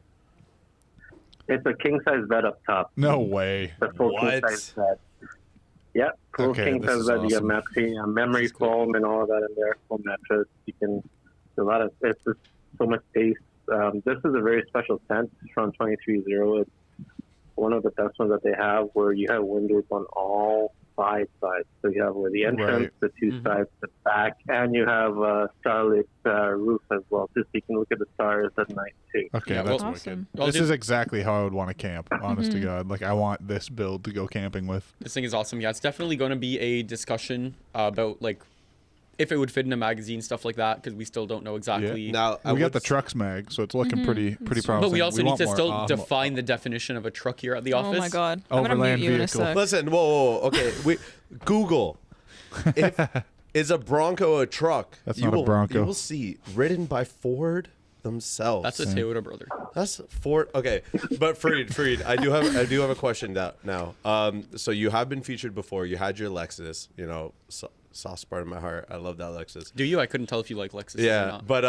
It's a king size bed up top. No way. The full king size bed. Yeah, full Okay, king this size is bed. You awesome. got memory foam and all that in there. Full mattress. You can. A lot of. It's just so much space. This is a very special tent from 230. It's one of the best ones that they have, where you have windows on all 5 sides. So you have where the entrance, Right. the 2 sides, the back, and you have a starlit roof as well, just so you can look at the stars at night too. Okay, Yeah, that's well, Awesome. I'll This do- is exactly how I would want to camp, honest to God. Like, I want this build to go camping with. This thing is awesome. Yeah, it's definitely going to be a discussion about like if it would fit in a magazine, stuff like that, because we still don't know exactly. Now, We got the trucks mag, so it's looking pretty promising. But we also need want to more still define the definition of a truck here at the office. Oh my god. I'm gonna Overland mute you in a vehicle. sec. Listen, whoa. Okay, Google. Is a Bronco a truck? That's not a Bronco. You will see written by Ford themselves. That's a Toyota brother. That's Ford. Okay, but Farid, I do have a question now. So you have been featured before. You had your Lexus. You know, soft spot in my heart. I love that Lexus. Do you? I couldn't tell if you like Lexus or Yeah, not. but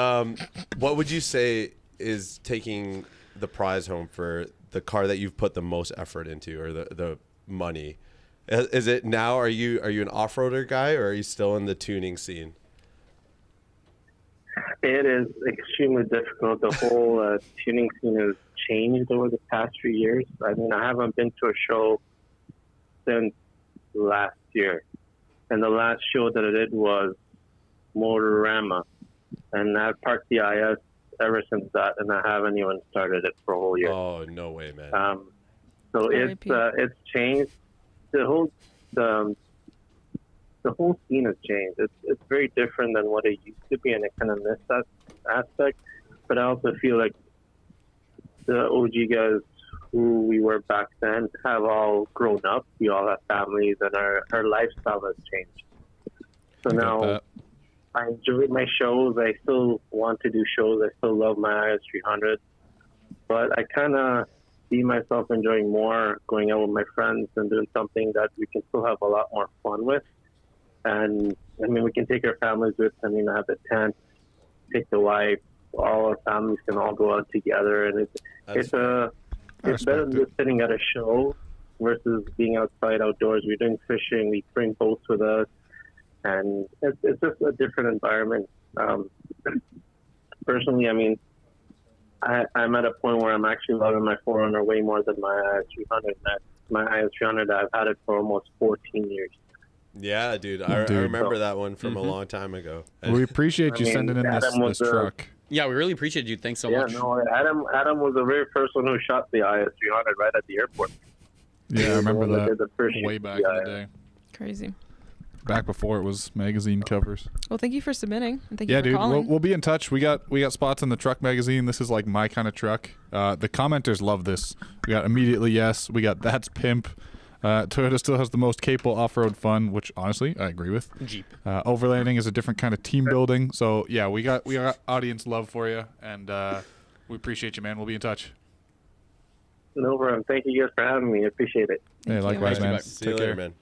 what would you say is taking the prize home for the car that you've put the most effort into, or the money? Is it now? Are you an off-roader guy, or are you still in the tuning scene? It is extremely difficult. The whole tuning scene has changed over the past few years. I mean, I haven't been to a show since last year. And the last show that I did was Motorama. And I've parked the IS ever since that, and I haven't even started it for a whole year. Oh, no way, man. So it's changed. The whole scene has changed. It's very different than what it used to be, and I kind of miss that aspect. But I also feel like the OG guys who we were back then have all grown up. We all have families, and our lifestyle has changed. So now I enjoy my shows. I still want to do shows. I still love my IS300. But I kind of see myself enjoying more going out with my friends and doing something that we can still have a lot more fun with. And, I mean, we can take our families with. I mean, I have the tent, take the wife. All our families can all go out together. And it's better than just sitting at a show versus being outside outdoors. We're doing fishing. We bring boats with us. And it's just a different environment. Personally, I mean, I'm at a point where I'm actually loving my 4Runner way more than my IS300. My IS300, I've had it for almost 14 years. Yeah, dude. I remember that one from a long time ago. We appreciate you sending in this truck. Yeah, we really appreciate you. Thanks so much. Yeah, no, Adam was the very first one who shot the IS300 right at the airport. Yeah, I remember did the first that way back in the day. Crazy. Back before it was magazine covers. Well, thank you for submitting. And thank you Yeah, for dude, calling. we'll be in touch. We got spots in the truck magazine. This is like my kind of truck. The commenters love this. We got immediately yes. We got that's pimp. Toyota still has the most capable off-road fun, which honestly I agree with. Jeep. Overlanding is a different kind of team building. So yeah, we got audience love for you, and we appreciate you, man. We'll be in touch. No problem. Thank you guys for having me. I appreciate it. Hey, likewise, man. See you later, man.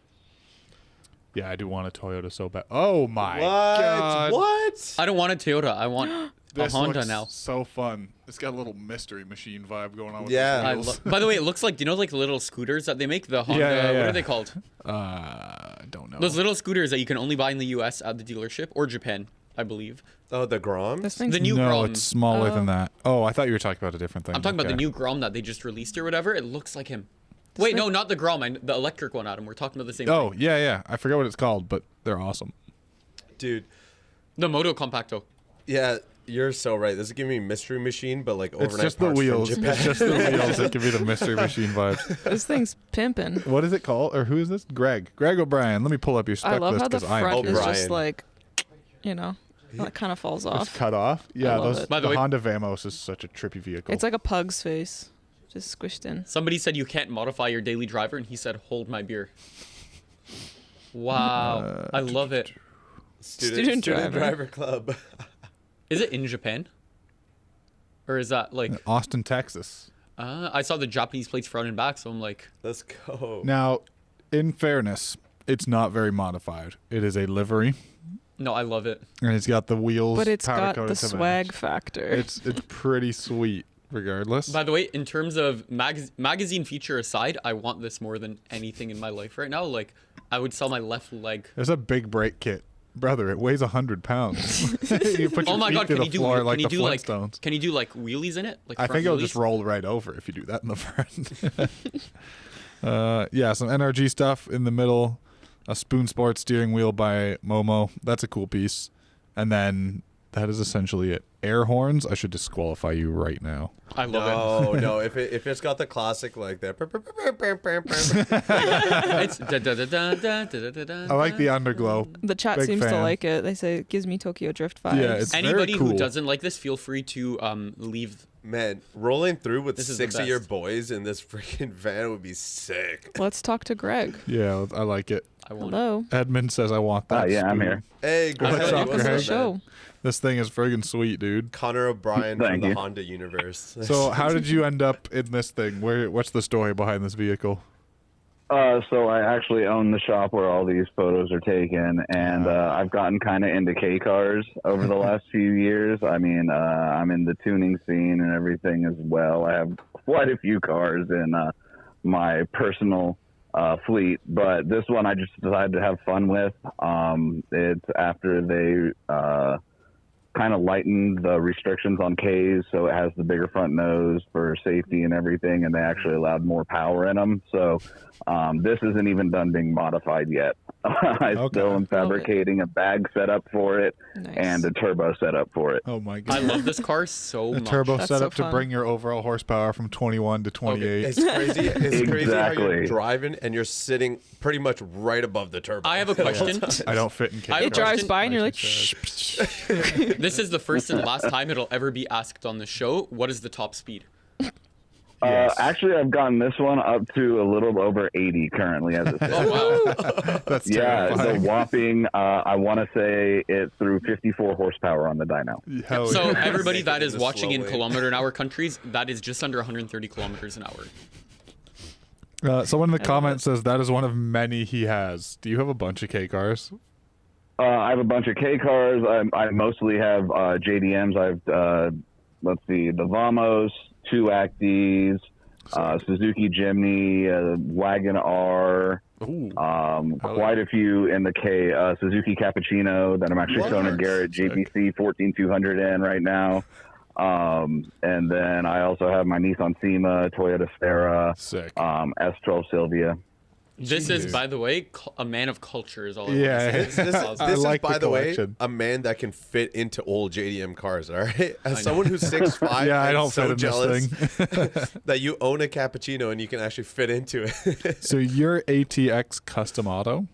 Yeah, I do want a Toyota so bad. Oh my What? God! What? I don't want a Toyota. I want a This Honda looks so so fun. It's got a little mystery machine vibe going on with Yeah. the wheels. By the way, it looks like, do you know like the little scooters that they make? The Honda, Yeah. what are they called? I don't know. Those little scooters that you can only buy in the US at the dealership or Japan, I believe. Oh, the Grom? This thing's The new no, Grom. it's smaller than that. Oh, I thought you were talking about a different thing. I'm talking about the Okay. new Grom that they just released or whatever. It looks like him. Wait, no, not the Grom. The electric one, Adam. We're talking about the same Oh, thing. yeah. I forgot what it's called, but they're awesome. Dude. The Moto Compacto. Yeah, you're so right. This is giving me Mystery Machine, but like overnight It's just the parts from wheels. Japan. It's just the wheels that give you the mystery machine vibe. This thing's pimping. What is it called? Or who is this? Greg O'Brien. Let me pull up your spec I love list how the because I front is O'Brien. just like, you know, it kind of falls It's off. cut off. Yeah, love those. it. By the The way- Honda Vamos is such a trippy vehicle. It's like a pug's face, just squished in. Somebody said you can't modify your daily driver, and he said, hold my beer. Wow. I love it. Student driver. driver club. Is it in Japan? Or is that like... Austin, Texas. I saw the Japanese plates front and back, so I'm like, Let's go. Now, in fairness, it's not very modified. It is a livery, no, I love it. and it's got the wheels. But it's got powder-coated the to swag match. factor. It's pretty sweet, regardless. By the way, in terms of magazine feature aside, I want this more than anything in my life right now. Like, I would sell my left leg. There's a big brake kit, brother. It weighs 100 pounds. You put your Oh my feet god, to can the you do floor like can you the do like Flintstones. can you do like wheelies in it? Like I front think it'll wheelies? just roll right over if you do that in the front. Yeah, some NRG stuff in the middle. A Spoon Sport steering wheel by Momo. That's a cool piece. And then that is essentially it. Air horns. I should disqualify you right now. I love No, if it's got the classic like that. it. It's da da da da da da da da. I like the underglow. The chat Big seems to fan. like it. They say it gives me Tokyo Drift vibes. Yeah, it's Anybody very cool. who doesn't like this, feel free to leave. Man, rolling through with This is the 6 of your best. boys in this freaking van would be sick. Let's talk to Greg. Yeah, I like it. I want. Hello. Edmund says I want that. Yeah, I'm Spoon. here. Hey, What's Greg, up, what's Greg? up, Show. man? This thing is friggin' sweet, dude. Connor O'Brien from Thank the you. Honda universe. So how did you end up in this thing? What's the story behind this vehicle? So I actually own the shop where all these photos are taken, and I've gotten kind of into K cars over the last few years. I mean, I'm in the tuning scene and everything as well. I have quite a few cars in my personal fleet, but this one I just decided to have fun with. It's after they kind of lightened the restrictions on Ks, so it has the bigger front nose for safety and everything, and they actually allowed more power in them. So this isn't even done being modified yet. I still am fabricating a bag setup for it Nice. and a turbo setup for it. Oh my I god. love this car so A much. turbo That's setup so to fun. bring your overall horsepower from 21 to 28. It's crazy. It's crazy how you're Exactly. driving and you're sitting pretty much right above the turbo. I have a question. I don't fit in K I have a It drives question. by and you're like, Like you shh. This is the first and last time it'll ever be asked on the show. What is the top speed? Yes. Actually, I've gotten this one up to a little over 80 currently as it stands. Oh wow! That's Yeah, the terrifying. whopping, I want to say it threw 54 horsepower on the dyno. Hell So yeah. everybody Make that it is in the watching slow in lane. kilometer-an-hour countries, that is just under 130 kilometers an hour. Someone in the I love comments says that is one of many he has. Do you have a bunch of K cars? I have a bunch of K cars. I mostly have JDMs. I've, let's see, the Vamos, 2 Acties, Suzuki Jimny, Wagon R, Ooh. quite a few in the K, Suzuki Cappuccino that I'm actually throwing a Garrett JBC 14200 in right now. And then I also have my Nissan Sema, Toyota Sfera, Sick. S12 Sylvia. This is, Jeez. by the way, a man of culture is all I Yeah. want to This, say. this, Awesome. this like is, by the the way, collection. a man that can fit into old JDM cars. All right, as someone who's 6'5", Yeah, I I'm don't so fit in jealous this thing. that you own a cappuccino and you can actually fit into it. So your ATX custom auto?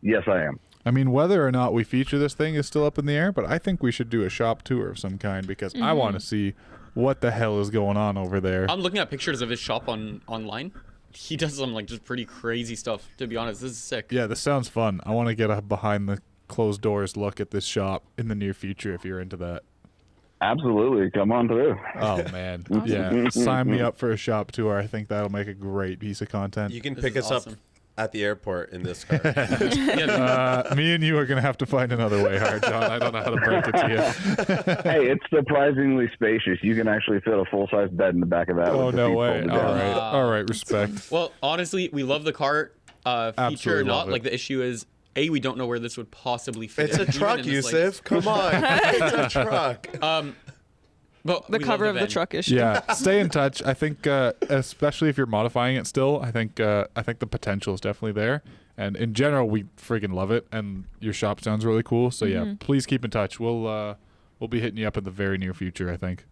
Yes, I am. I mean, whether or not we feature this thing is still up in the air, but I think we should do a shop tour of some kind because I want to see what the hell is going on over there. I'm looking at pictures of his shop online. He does some like just pretty crazy stuff. To be honest, this is sick. Yeah, this sounds fun. I want to get a behind the closed doors look at this shop in the near future if you're into that. Absolutely. Come on through. Oh, man. Yeah. Sign me up for a shop tour. I think that'll make a great piece of content. You can This pick is us awesome. up at the airport in this car. Yeah, Me and you are going to have to find another way, hard, John. I don't know how to break it to you. Hey, it's surprisingly spacious. You can actually fit a full-size bed in the back of that. Oh, with the no seats way. folded All down. right. All right. Respect. well, honestly, we love the car. Feature or Absolutely love not, it. like the issue is, we don't know where this would possibly fit. It's in, a even truck, in this, like- Yusuf. Come on, it's a truck. But The we cover love of the van. truck issue. Yeah. Stay in touch. I think, especially if you're modifying it still, I think the potential is definitely there. And in general, we friggin' love it. And your shop sounds really cool. So, yeah, please keep in touch. We'll be hitting you up in the very near future, I think.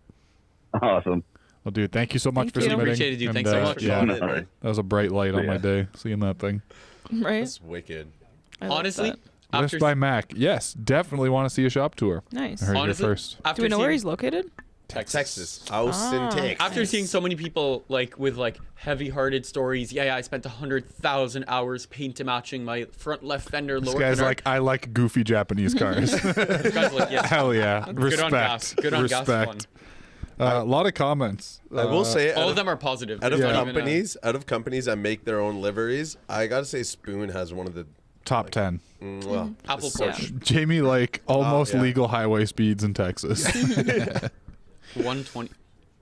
Awesome. Well, dude, thank you so much Thank for you. submitting. Appreciate it, dude. And, Thanks so much. Yeah, Coming in, man. that was a bright light on my Yeah. day, seeing that thing. Right? That's wicked. I like Honestly, that. after List by Mac. Yes, definitely want to see a shop tour. Nice. I heard honestly, you first. after Do we know where seeing- he's located? Texas, Austin, Texas. After seeing so many people like with like heavy-hearted stories, I spent 100,000 hours paint matching my front left fender, This lower guy's fender. like, I like goofy Japanese cars. This guy's like, yes, Hell yeah. good Respect. on gas, good on gas Respect. fun. A lot of comments. I will say all of them are positive. Out of There's not even companies that make their own liveries, I gotta say Spoon has one of the top 10. Well, Apple so Porsche. Jamie, like almost legal highway speeds in Texas. 120.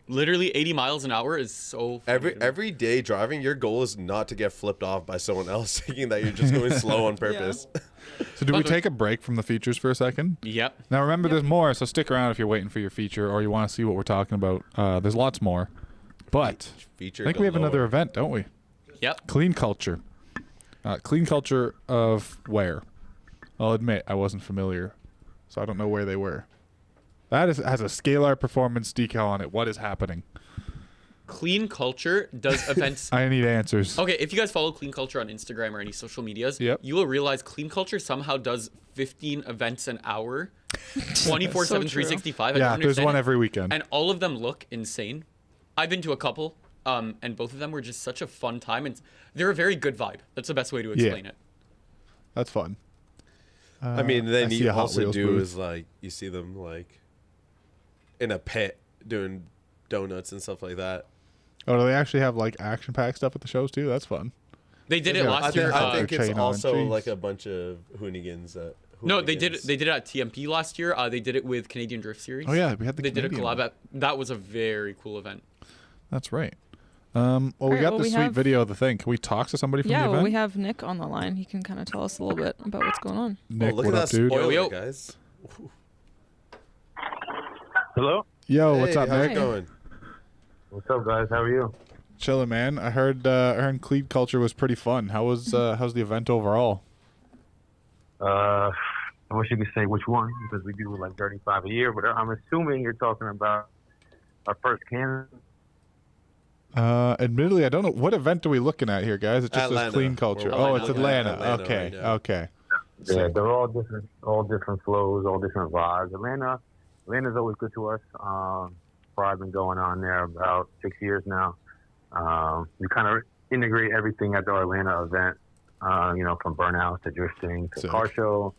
Literally 80 miles an hour is so funny. Every day driving, your goal is not to get flipped off by someone else thinking that you're just going slow on purpose. So do we take a break from the features for a second? Yep. Now remember, there's more, so stick around if you're waiting for your feature or you want to see what we're talking about. There's lots more. But Feature I think we have galore. another event, don't we? Yep. Clean culture. Clean culture of where? I'll admit I wasn't familiar, so I don't know where they were. That has a Scalar Performance decal on it. What is happening? Clean Culture does events. I need answers. Okay, if you guys follow Clean Culture on Instagram or any social medias, Yep. you will realize Clean Culture somehow does 15 events an hour, 24/7, So true. 365. I Yeah, don't there's understand one it. every weekend. And all of them look insane. I've been to a couple, and both of them were just such a fun time, and they're a very good vibe. That's the best way to explain it. That's fun. I mean, then see you a Hot also Wheels do booth. is like you see them like in a pit doing donuts and stuff like that. Oh, do they actually have like action pack stuff at the shows too? That's fun. They did it Yeah, last year. I think it's chain on also trees. like a bunch of hoonigans. No, they did it at TMP last year. They did it with Canadian Drift Series. Oh yeah, we had the They did a Canadian collab. one. That was a very cool event. That's right. Well, we Alright, got well, the we sweet have- video of the thing. Can we talk to somebody from Yeah, the well, event? we have Nick on the line. He can kind of tell us a little bit about what's going on. Nick, Oh, look what at up, that dude? spoiler, Yo. guys. Hello? Yo, what's Hey, up, how's Nick? it going? What's up, guys? How are you? Chilling, man. I heard Clean Culture was pretty fun. How's the event overall? I wish you could say which one, because we do like 35 a year, but I'm assuming you're talking about our first can. Admittedly, I don't know. What event are we looking at here, guys? It just says Atlanta. Clean Culture. We're Oh, it's looking at Atlanta. Atlanta Okay, right now. okay. Yeah, they're all different flows, all different vibes. Atlanta's always good to us. I've been going on there about 6 years now. We kind of integrate everything at the Atlanta event, from burnouts to drifting to Sick. car show.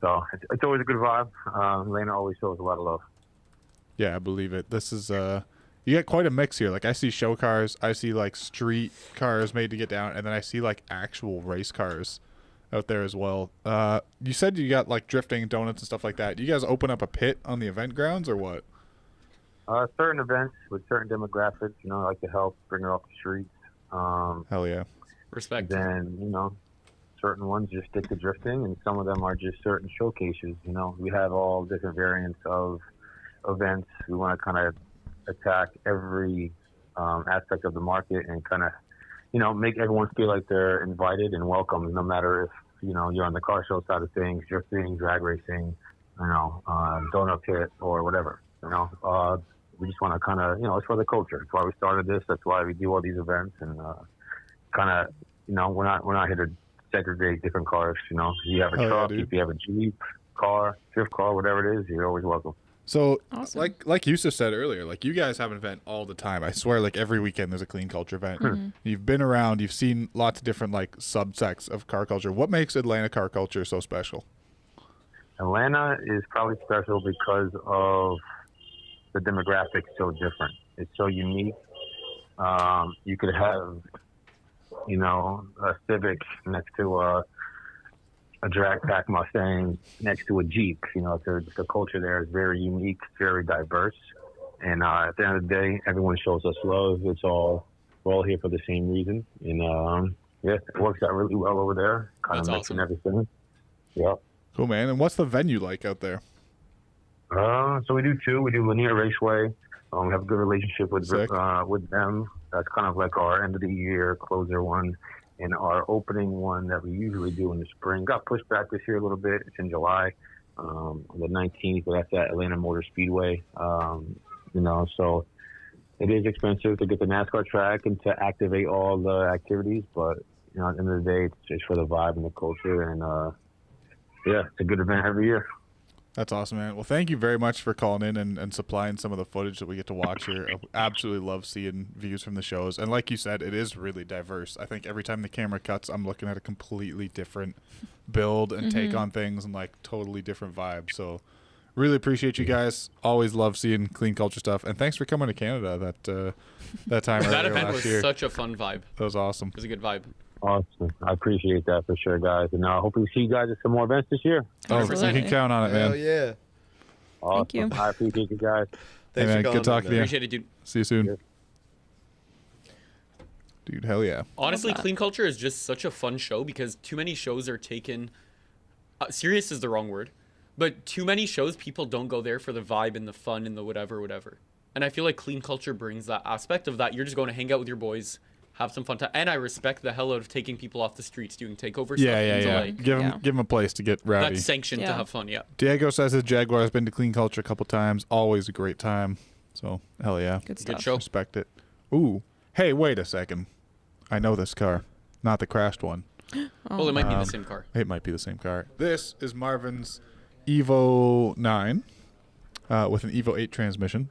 So it's always a good vibe. Atlanta always shows a lot of love. Yeah, I believe it. This is you get quite a mix here. Like I see show cars, I see like street cars made to get down, and then I see like actual race cars out there as well. You said you got like drifting, donuts, and stuff like that. Do you guys open up a pit on the event grounds or what? Certain events with certain demographics, like to help bring her off the streets. Hell yeah. Respect. Then, certain ones just stick to drifting, and some of them are just certain showcases. We have all different variants of events. We want to kind of attack every aspect of the market and kind of, make everyone feel like they're invited and welcome, no matter if, you're on the car show side of things, drifting, drag racing, donut pit or whatever, we just want to kind of, it's for the culture. That's why we started this. That's why we do all these events, and kind of, we're not here to segregate different cars. If you have a Oh, yeah, truck, dude. if you have a Jeep, car, drift car, whatever it is, you're always welcome. So, Awesome. like Yusuf said earlier, like you guys have an event all the time. I swear, like every weekend there's a Clean Culture event. You've been around, you've seen lots of different like subsects of car culture. What makes Atlanta car culture so special? Atlanta is probably special because of the demographics so different. It's so unique. You could have, a Civic next to a drag pack Mustang next to a Jeep. The culture there is very unique, very diverse. And at the end of the day, everyone shows us love. We're all here for the same reason. And it works out really well over there. Kind of That's mixing awesome. everything. Yeah. Cool, man. And what's the venue like out there? So we do two. We do Linear Raceway. We have a good relationship with Sick. them. That's kind of like our end of the year closer one. And our opening one that we usually do in the spring got pushed back this year a little bit. It's in July, on the 19th. But that's at Atlanta Motor Speedway. So it is expensive to get the NASCAR track and to activate all the activities. But at the end of the day, it's just for the vibe and the culture. And it's a good event every year. That's awesome, man. Well, thank you very much for calling in and supplying some of the footage that we get to watch here. I absolutely love seeing views from the shows. And like you said, it is really diverse. I think every time the camera cuts, I'm looking at a completely different build and take on things and like totally different vibes. So really appreciate you guys. Always love seeing clean culture stuff. And thanks for coming to Canada that time That earlier event last was year. such a fun vibe. That was awesome. It was a good vibe. Awesome. I appreciate that for sure, guys. And I hope we see you guys at some more events this year. Oh, you can count on it, man. Hell yeah. Awesome. Thank you. I appreciate you guys. Hey, Thanks man, for good talking to you. Appreciate it, dude. See you soon. Dude, hell yeah. Honestly, that. Clean Culture is just such a fun show because too many shows are taken. Serious is the wrong word, but too many shows, people don't go there for the vibe and the fun and the whatever. And I feel like Clean Culture brings that aspect of that. You're just going to hang out with your boys, have some fun time. And I respect the hell out of taking people off the streets, doing takeover stuff. Yeah. Like, Give him a place to get rowdy. that's sanctioned to Yeah. have fun, yeah. Diego says his Jaguar has been to Clean Culture a couple times. Always a great time. So, hell yeah. Good stuff. Good show. Respect it. Ooh. Hey, wait a second. I know this car. Not the crashed one. Well, it might be the same car. It might be the same car. This is Marvin's Evo 9 with an Evo 8 transmission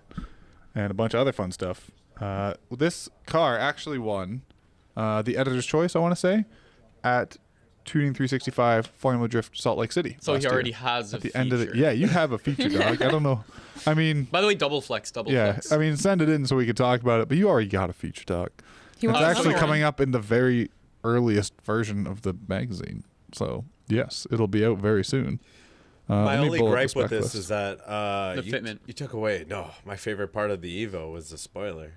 and a bunch of other fun stuff. This car actually won the Editor's Choice, I want to say, at Tuning 365 Formula Drift Salt Lake City. So last he already year. has At a the end of the feature. Yeah, you have a feature, dog. I don't know. I mean, By the way, double flex. I mean, send it in so we can talk about it, but you already got a feature, dog. He It's wants actually another coming one. up in the very earliest version of the magazine. So, yes, it'll be out very soon. My let me only pull up the gripe with spec this list. is that The you, fitment. you took away. No, my favorite part of the Evo was the spoiler.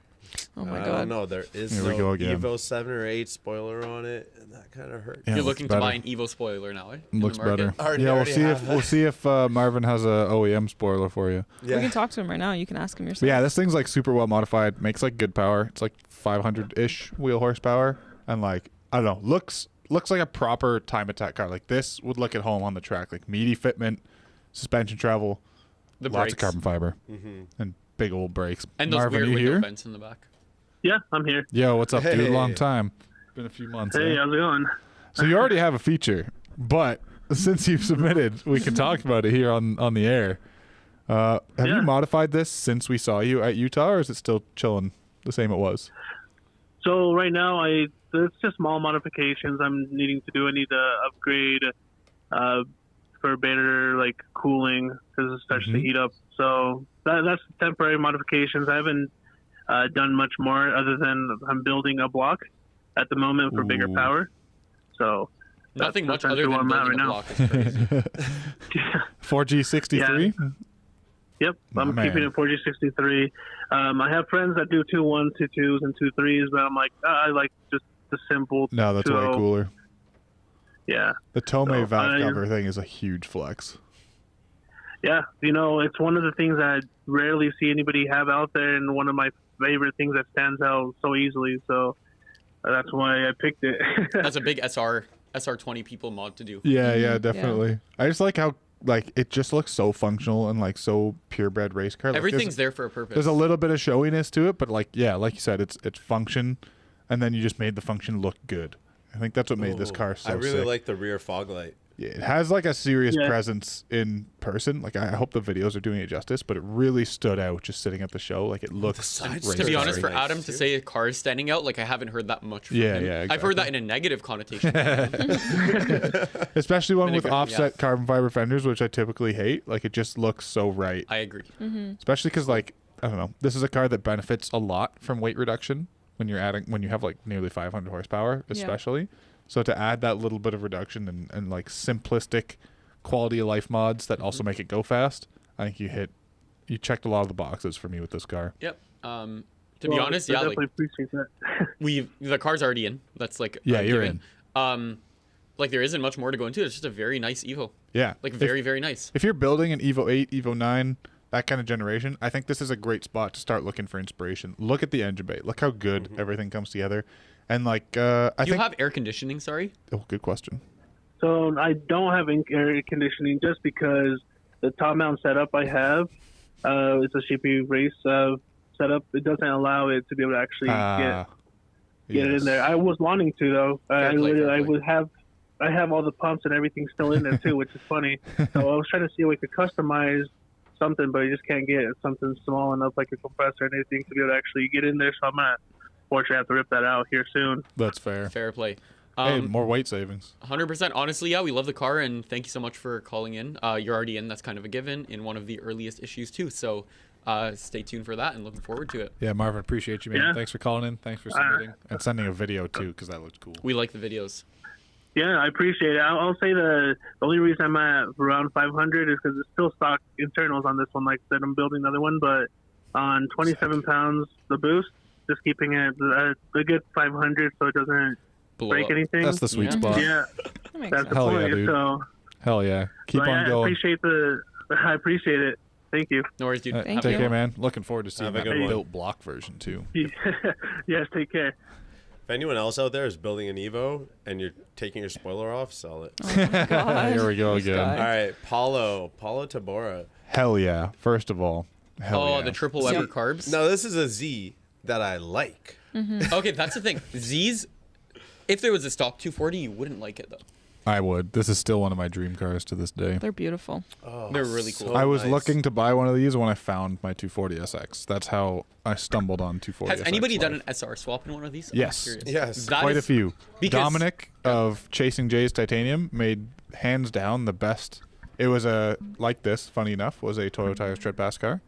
Oh my I god. don't know. There is Here we no go again. Evo 7 or 8 spoiler on it, and that kind of hurt. Yeah, You're it looking looks to buy better. an Evo spoiler now, eh? In the Looks market. better. Already- Yeah, we'll already see have if Marvin has a OEM spoiler for you. Yeah. We can talk to him right now. You can ask him yourself. But yeah, this thing's like super well modified. Makes like good power. It's like 500-ish wheel horsepower, and like I don't know, looks like a proper time attack car. Like this would look at home on the track. Like meaty fitment, suspension travel, The lots brakes. of carbon fiber, Mhm. and big old brakes. And those Marvin, weird you window here? vents in the back. Yeah, I'm here. Yo, what's up, dude? Hey. Long time. Been a few months. Hey, eh? how's it going? So you already have a feature, but since you've submitted, we can talk about it here on the air. Have Yeah. you modified this since we saw you at Utah, or is it still chilling the same it was? So right now, it's just small modifications I'm needing to do. I need to upgrade for better like cooling because it starts to heat up. So that's temporary modifications. I haven't done much more other than I'm building a block at the moment for bigger Ooh. power. So Nothing much that's other where than I'm at building a right block is crazy. 4G63? Yep, I'm Man. keeping it 4G63. I have friends that do 2.1, 2.2s, and 2.3s, but I'm like, I like just the simple. No, that's way 2.0. cooler. Yeah, The Tomei So, valve I- cover thing is a huge flex. yeah. It's one of the things I rarely see anybody have out there, and one of my favorite things that stands out so easily. So that's why I picked it. That's a big SR20 people mod to do. Yeah, yeah, Mhm, definitely. I just like how it just looks so functional and like so purebred race car. Like, Everything's there for a purpose. there's a little bit of showiness to it, but like you said, it's function, and then you just made the function look good. I think that's what made this Ooh, car so I really sick. like the rear fog light. Yeah, it has like a serious Yeah. presence in person. Like I hope the videos are doing it justice, but it really stood out just sitting at the show. Like it looks. sides race To be Very honest, for car. nice, Adam to too. say a car is standing out, like I haven't heard that much from Yeah, him. yeah, I've heard that exactly. in a negative connotation. Especially one with Vinegar, offset yeah. carbon fiber fenders, which I typically hate. Like it just looks so right. I agree. Especially because like I don't know, this is a car that benefits a lot from weight reduction when you have like nearly 500 horsepower, especially. So to add that little bit of reduction and like simplistic quality of life mods that also make it go fast, I think you checked a lot of the boxes for me with this car. Yep. To be honest, I yeah, definitely like appreciate that. the car's already in. That's like Yeah, a you're given. Like there isn't much more to go into. It's just a very nice Evo. Yeah, Like very, very nice. If you're building an Evo 8, Evo 9, that kind of generation, I think this is a great spot to start looking for inspiration. Look at the engine bay. Look how good everything comes together. And like I You think have air conditioning, sorry? oh, good question. So I don't have air conditioning just because the top mount setup I have, it's a Shippy race setup. It doesn't allow it to be able to actually get it in there. I was wanting to though. I would have. I have all the pumps and everything still in there too, which is funny. So I was trying to see if we could customize something, but you just can't get something small enough like a compressor and anything to be able to actually get in there. So I'm gonna fortunately have to rip that out here soon. That's fair. Fair play. Hey, more weight savings. 100%. Honestly, yeah, we love the car, and thank you so much for calling in. You're already in. That's kind of a given in one of the earliest issues, too. So stay tuned for that and looking forward to it. Yeah, Marvin, appreciate you, man. Yeah. Thanks for calling in. Thanks for submitting. And sending a video, too, because that looked cool. We like the videos. Yeah, I appreciate it. I'll say the only reason I'm at around 500 is because it's still stock internals on this one. Like I said, I'm building another one, but on 27 pounds, the boost, just keeping it a good 500 so it doesn't break anything. That's the sweet spot. Yeah, that's the Hell point. yeah, dude. So, Hell yeah. Keep on going. I appreciate it. Thank you. No worries, dude. Take care, man. Looking forward to seeing that good one. built block version, too. Yes, take care. If anyone else out there is building an Evo and you're taking your spoiler off, sell it. Oh my God. Here we go This again. guy. All right, Paulo Tabora. Hell yeah. First of all, hell yeah. The triple Weber carbs. No, this is a Z that I like. Okay, that's the thing. Z's, if there was a stock 240, you wouldn't like it, though. I would. This is still one of my dream cars to this day. They're beautiful. Oh, They're really cool. I was looking to buy one of these when I found my 240 SX. That's how I stumbled on 240 Has SX anybody life. done an SR swap in one of these? I'm Yes. curious. Yes. That Quite a is- few. because- Dominic of Chasing Jay's Titanium made hands down the best. It was like this, funny enough, was a Toyota Street Pass car.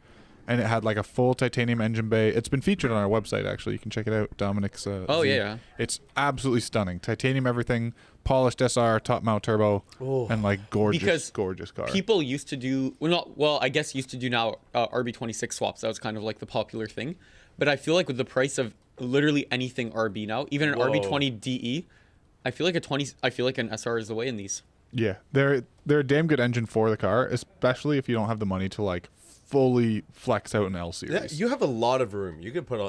And it had like a full titanium engine bay. It's been featured on our website, actually. You can check it out. Dominic's. Oh, Z. yeah. It's absolutely stunning. Titanium everything, polished SR, top mount turbo, and like gorgeous car. People used to do, I guess used to do now RB26 swaps. That was kind of like the popular thing. But I feel like with the price of literally anything RB now, even an RB20 DE, I feel like an SR is the way in these. Yeah, they're a damn good engine for the car, especially if you don't have the money to like fully flex out an L series. Yeah, you have a lot of room. You could put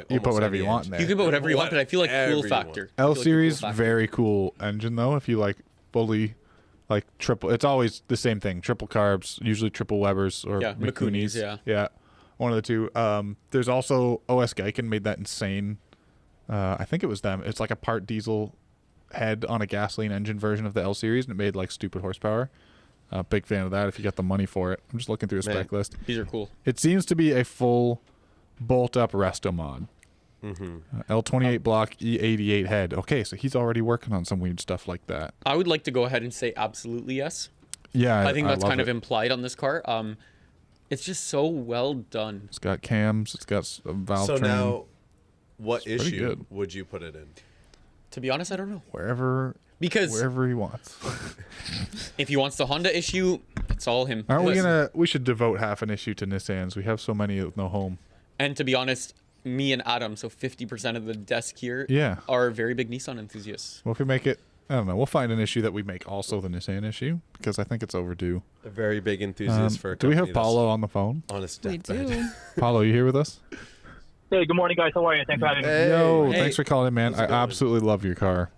you put whatever you want in there. You can put whatever you want, but I feel like cool factor. L series, very cool engine though. If you like fully like triple, it's always the same thing. Triple carbs, usually triple Webers or Mikunis, yeah, one of the two. There's also OS Geiken made that insane. I think it was them. It's like a part diesel head on a gasoline engine version of the L series, and it made like stupid horsepower. Big fan of that if you got the money for it. I'm just looking through a spec list. These are cool. It seems to be a full bolt-up resto mod. L28 block E88 head. Okay, so he's already working on some weird stuff like that. I would like to go ahead and say absolutely yes. Yeah, I think that's love kind of it. implied on this car. It's just so well done. It's got cams. It's got a valve So train. now, what It's pretty issue good. would you put it in? To be honest, I don't know. Wherever he wants. If he wants the Honda issue, it's all him. Aren't we gonna? We should devote half an issue to Nissans. We have so many with no home. And to be honest, me and Adam, so 50% of the desk here, are very big Nissan enthusiasts. Well, if we make it, I don't know. We'll find an issue that we make also the Nissan issue because I think it's overdue. A very big enthusiast for a Do we have company that's Paulo on the phone? on his We deathbed. do. Paulo, you here with us? Hey, good morning, guys. How are you? Thanks for having me. Yo, thanks for calling in, man. I absolutely love your car.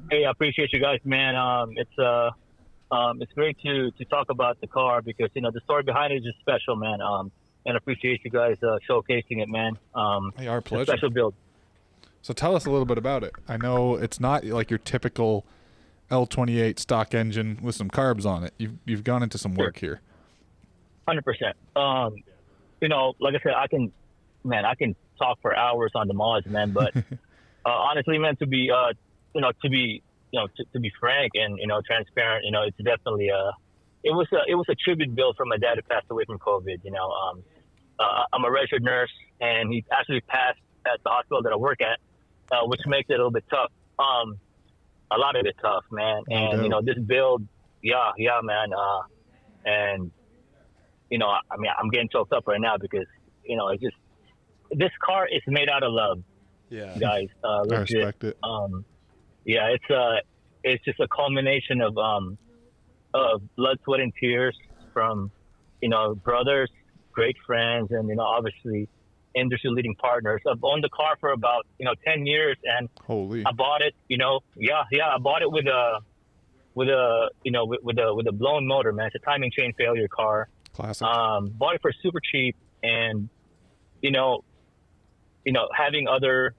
Hey, I appreciate you guys, man. It's great to talk about the car because the story behind it is just special, man. And I appreciate you guys showcasing it, man. Hey, our pleasure. Special build. So tell us a little bit about it. I know it's not like your typical L28 stock engine with some carbs on it. You've gone into some work here. 100%. Like I said, I can talk for hours on the mods, man. But honestly, man, to be frank and transparent, it's definitely it was a tribute build for my dad who passed away from COVID. I'm a registered nurse, and he actually passed at the hospital that I work at, which makes it a little bit tough. A lot of it tough, man. And this build, yeah, man. And I'm getting choked up right now because it's just this car is made out of love. Yeah, guys. I respect it. Yeah, it's just a culmination of blood, sweat, and tears from brothers, great friends, and obviously industry leading partners. I've owned the car for about 10 years, and I bought it. I bought it with a blown motor, man. It's a timing chain failure car. Classic. Bought it for super cheap, and having other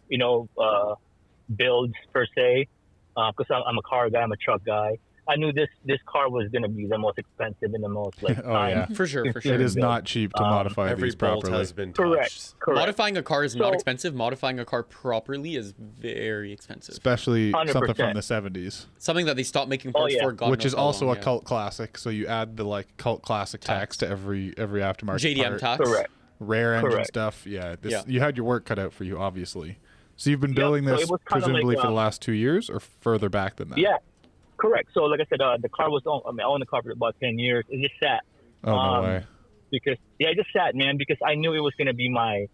builds per se, because I'm a car guy, I'm a truck guy. I knew this car was gonna be the most expensive and the most like Oh, yeah. For sure. It is not cheap to modify Every these bolt properly. has been correct. touched. Correct. Modifying a car is So- not expensive. Modifying a car properly is very expensive. Especially something 100%. from the 70s. Something that they stopped making parts yeah. for, God Which knows is how also long, a cult classic. So you add the like cult classic tax to every aftermarket JDM part. tax. Correct. Rare engine Correct. stuff. Yeah, Yeah. You had your work cut out for you, obviously. So you've been Yep, building so this it was kinda presumably like, for the last 2 years or further back than that? Yeah, correct. So like I said, the car was I owned the car for about 10 years. It just sat. Oh, no way. Because it just sat, man. Because I knew it was gonna be my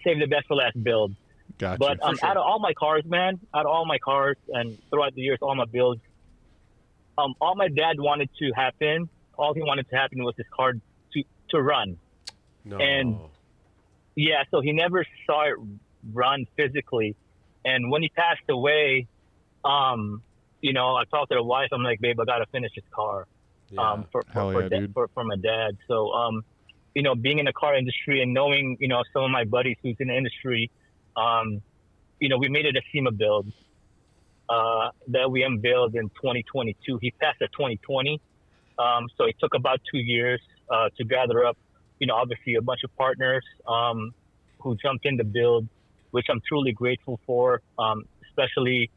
save the best for last build. Gotcha. But out of all my cars, man, and throughout the years, all my builds, all my dad wanted to happen, all he wanted to happen was this car to run. No. And yeah, so he never saw it run physically. And when he passed away, you know, I talked to the wife. I'm like, babe, I gotta finish this car for my dad. So, you know, being in the car industry and knowing, you know, some of my buddies who's in the industry, you know, we made it a SEMA build that we unveiled in 2022. He passed at 2020. So it took about 2 years to gather up, you know, obviously a bunch of partners who jumped in the build, which I'm truly grateful for, especially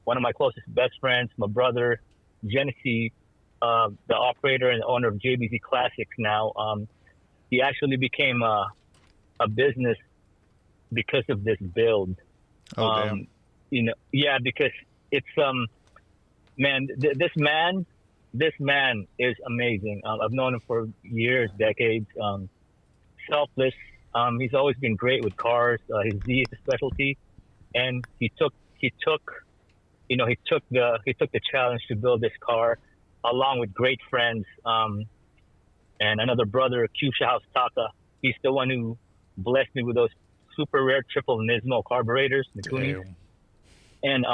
one of my closest best friends, my brother, Genesee, the operator and owner of JBZ Classics now. He actually became a business because of this build. Oh, damn. You know, yeah, because it's, man, this man is amazing. I've known him for years, decades. Selfless. He's always been great with cars. His Z is a specialty, and he took the challenge to build this car, along with great friends, and another brother, Kyusha House Taka. He's the one who blessed me with those super rare triple Nismo carburetors, the tunings. And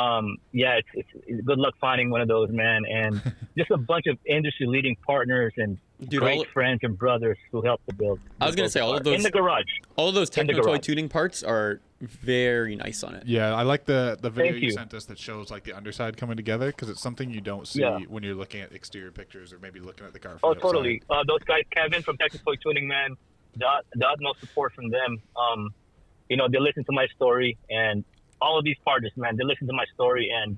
yeah, it's good luck finding one of those, man. And just a bunch of industry leading partners and great friends and brothers who helped to build. I was gonna say all of those in the garage. All of those Technotoy tuning parts are very nice on it. Yeah, I like the video you sent us that shows like the underside coming together, because it's something you don't see when you're looking at exterior pictures or maybe looking at the car. Oh, totally. Those guys, Kevin from Technotoy Tuning, man, the utmost support from them. You know, they listen to my story, and all of these partners, man, they listen to my story, and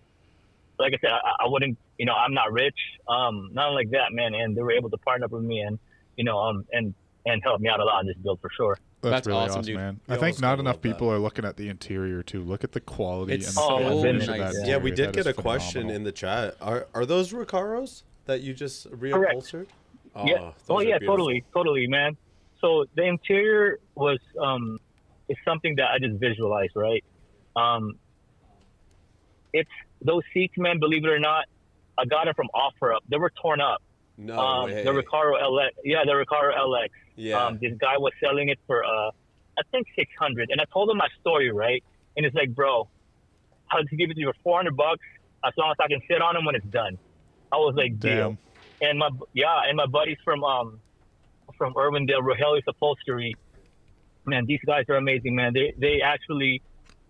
like I said, I wouldn't, you know, I'm not rich, not like that, man, and they were able to partner up with me and, you know, and help me out a lot on this build for sure. That's really awesome, awesome, dude. man. I think not enough people are looking at the interior too. Look at the quality and the finish of that Yeah, interior. we did That get is a question phenomenal. in the chat. Are those Recaros that you just reupholstered? Oh, Yeah. those Oh, are yeah. beautiful. Totally, man. So the interior was is something that I just visualized, right? It's those seats, man. Believe it or not, I got them from OfferUp. They were torn up. No way. The Recaro LX. Yeah, the Recaro LX. Yeah. This guy was selling it for I think $600, and I told him my story, right? And it's like, bro, I'll give it to you for $400 as long as I can sit on them when it's done. I was like, deal. And my buddies from Irwindale, Rogelio's Upholstery, man, these guys are amazing, man. They actually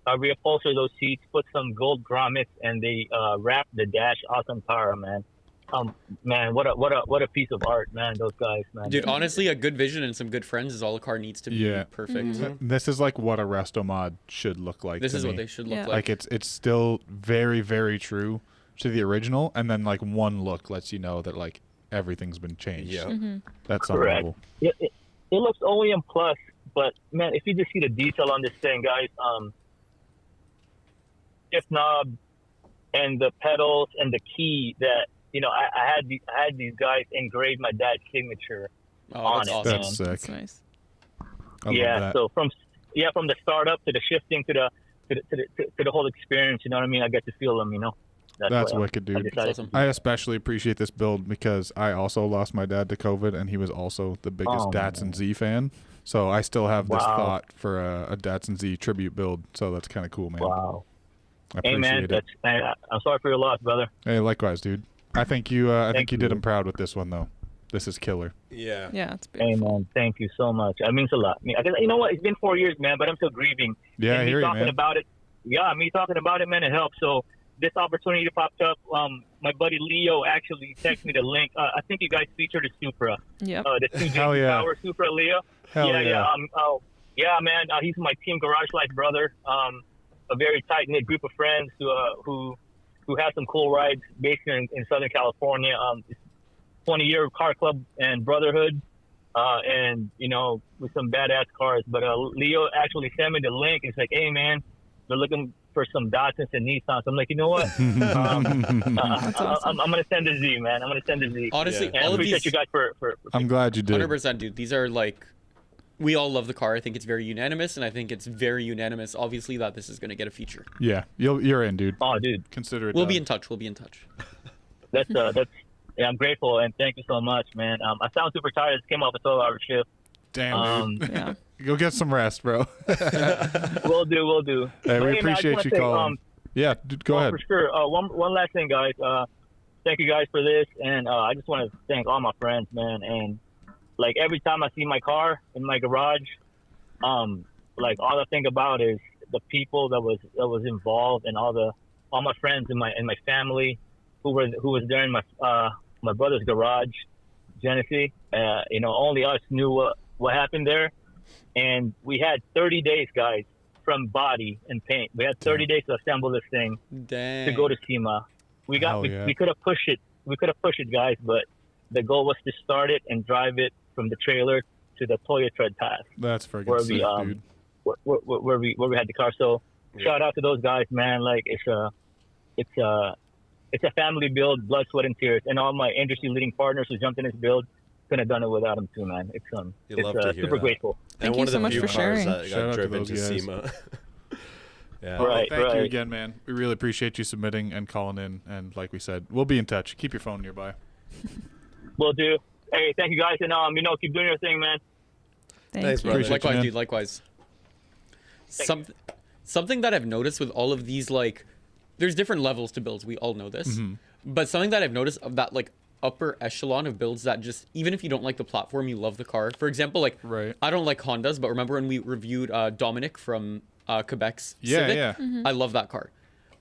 reupholster those seats, put some gold grommets, and they wrap the dash Alcantara, man. Man, what a piece of art, man. Those guys, man. Dude, honestly, a good vision and some good friends is all a car needs to be perfect. This is like what a resto mod should look like. This to is me. what they should look like. Like it's still very, very true to the original, and then like one look lets you know that like everything's been changed. Yeah. That's correct. unbelievable. It looks OEM plus, but man, if you just see the detail on this thing, guys, shift knob and the pedals and the key that, you know, I had these guys engrave my dad's signature on it. That's sick. That's nice. I love that. So from the startup to the shifting to the whole experience, you know what I mean? I get to feel them, you know. That's wicked, dude. I especially appreciate this build because I also lost my dad to COVID, and he was also the biggest Datsun Z fan. So I still have this thought for a Datsun Z tribute build. So that's kind of cool, man. Wow. I appreciate it. I'm sorry for your loss, brother. Hey, likewise, dude. I think you did him proud with this one, though. This is killer. Yeah. Yeah, it's beautiful. Hey, man, thank you so much. It means a lot. I mean, you know what? It's been 4 years, man, but I'm still grieving. Yeah, and I hear you, man. about it. Yeah, me talking about it, man, it helps. So, this opportunity popped up. My buddy Leo actually texted me the link. I think you guys featured a Supra. Yep. The 2J Power Supra, Leo. Hell yeah. Yeah, man. He's my Team Garage Life brother. A very tight knit group of friends who have some cool rides based in Southern California. 20-year car club and brotherhood, and with some badass cars. But Leo actually sent me the link. It's like, hey man, they're looking for some Datsuns and Nissans. I'm like, you know what? I'm gonna send a Z, man. I'm gonna send a Z. Honestly, and all I of appreciate these. you guys for I'm glad you did. 100%, dude. These are like, we all love the car. I think it's very unanimous, and I think it's very unanimous, obviously, that this is gonna get a feature. Yeah, you're in, dude. Oh, dude. Consider it. We'll done. be in touch. We'll be in touch. That's yeah, I'm grateful and thank you so much, man. I sound super tired. I just came off a 12-hour shift. Damn, dude. Yeah. Go get some rest, bro. We'll do. Hey, we man, appreciate you calling. Yeah, dude, go ahead. For sure. One last thing, guys. Thank you guys for this, and I just want to thank all my friends, man. And like every time I see my car in my garage, like all I think about is the people that was involved, and all my friends and my family who was there in my brother's garage, Genesee. Only us knew what happened there, and we had 30 days, guys, from body and paint. We had 30 days to assemble this thing to go to SEMA. We could have pushed it. We could have pushed it, guys, but the goal was to start it and drive it from the trailer to the Toya Tread Pass. That's freaking sick, dude. Where we had the car. So shout out to those guys, man. Like it's a family build, blood, sweat, and tears, and all my industry leading partners who jumped in this build couldn't have done it without them too, man. It's super grateful. Thank you so much for sharing. That Shout got out to driven those to guys. SEMA. Yeah. Right, Thank you right. again, man. We really appreciate you submitting and calling in. And like we said, we'll be in touch. Keep your phone nearby. Will do. Hey, thank you guys, and keep doing your thing, man. Thanks, brother. Appreciate Likewise, you, dude. Likewise. Something that I've noticed with all of these, like, there's different levels to builds. We all know this. But something that I've noticed of that, like, upper echelon of builds that just, even if you don't like the platform, you love the car. For example, like, I don't like Hondas, but remember when we reviewed Dominic from Quebec's Civic? Yeah. I love that car.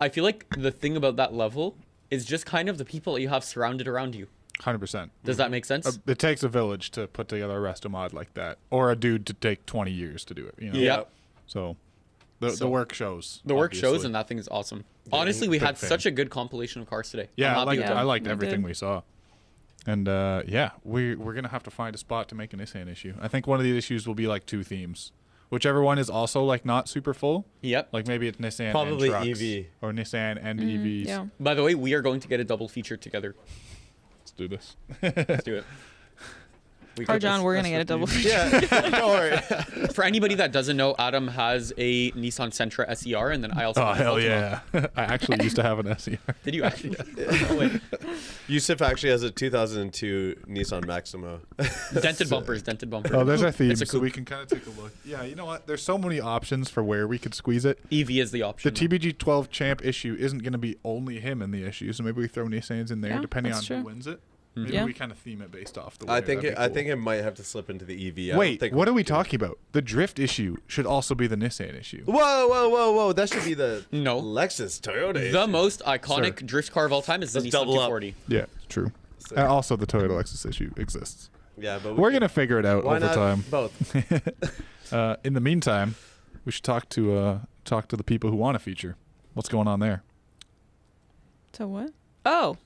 I feel like the thing about that level is just kind of the people that you have surrounded around you. 100%. Does that make sense? It takes a village to put together a resto mod like that, or a dude to take 20 years to do it. Yeah. So the work shows. The work shows, obviously. and that thing is awesome. Honestly, we had fan. such a good compilation of cars today. Yeah, I'm happy with I it. liked everything we saw. And we're gonna have to find a spot to make a Nissan issue. I think one of the issues will be like 2 themes, whichever one is also like not super full. Yep. Like maybe it's Nissan Probably and trucks, EV. or Nissan and EVs. Yeah. By the way, we are going to get a double feature together. Let's do this. Let's do it. Or John, we're gonna get a double feature. Yeah, don't worry. For anybody that doesn't know, Adam has a Nissan Sentra SER, and then I also Oh have an hell Altima. yeah! I actually used to have an SER. Did you actually? Oh, wait. Yusuf actually has a 2002 Nissan Maxima. Dented bumpers. Oh, there's our theme, It's a so we coupe. can kind of take a look. Yeah, you know what? There's so many options for where we could squeeze it. EV is the The option. TBG 12 Champ issue isn't going to be only him in the issue, so maybe we throw Nissans in there, Yeah, depending on that's who true. wins it. Maybe Yeah. we kind of theme it based off the. I winner. think That'd be I cool. think it might have to slip into the EV. I don't Wait, think what are we talking about? The drift issue should also be the Nissan issue. Whoa! That should be the No. Lexus Toyota. The issue. most iconic drift car of all time is the Let's Nissan double up. 240. Yeah, true. So- Also, the Toyota Lexus issue exists. Yeah, but We're gonna figure it out why over not time. both? In the meantime, we should talk to the people who want a feature. What's going on there? So what? Oh,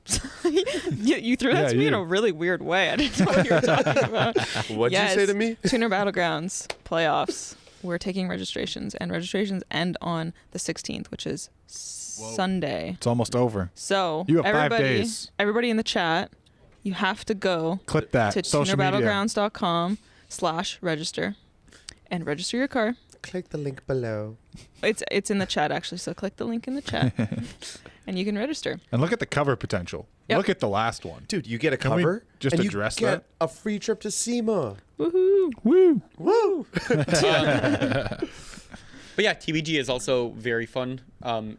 you threw that Yeah, to me in you. a really weird way. I didn't know what you were talking about. What'd you say to me? Tuner Battlegrounds playoffs. We're taking registrations, and registrations end on the 16th, which is Sunday. It's almost over. So You have 5 everybody, days. everybody in the chat, you have to go Clip that. to Social media. tunerbattlegrounds.com/register and register your car. Click the link below. It's in the chat actually, so click the link in the chat, and you can register. And look at the cover potential. Yep. Look at the last one. Dude, you get a Can we cover. just and address you get that? a free trip to SEMA. Woohoo! Woo! Woo! But yeah, TBG is also very fun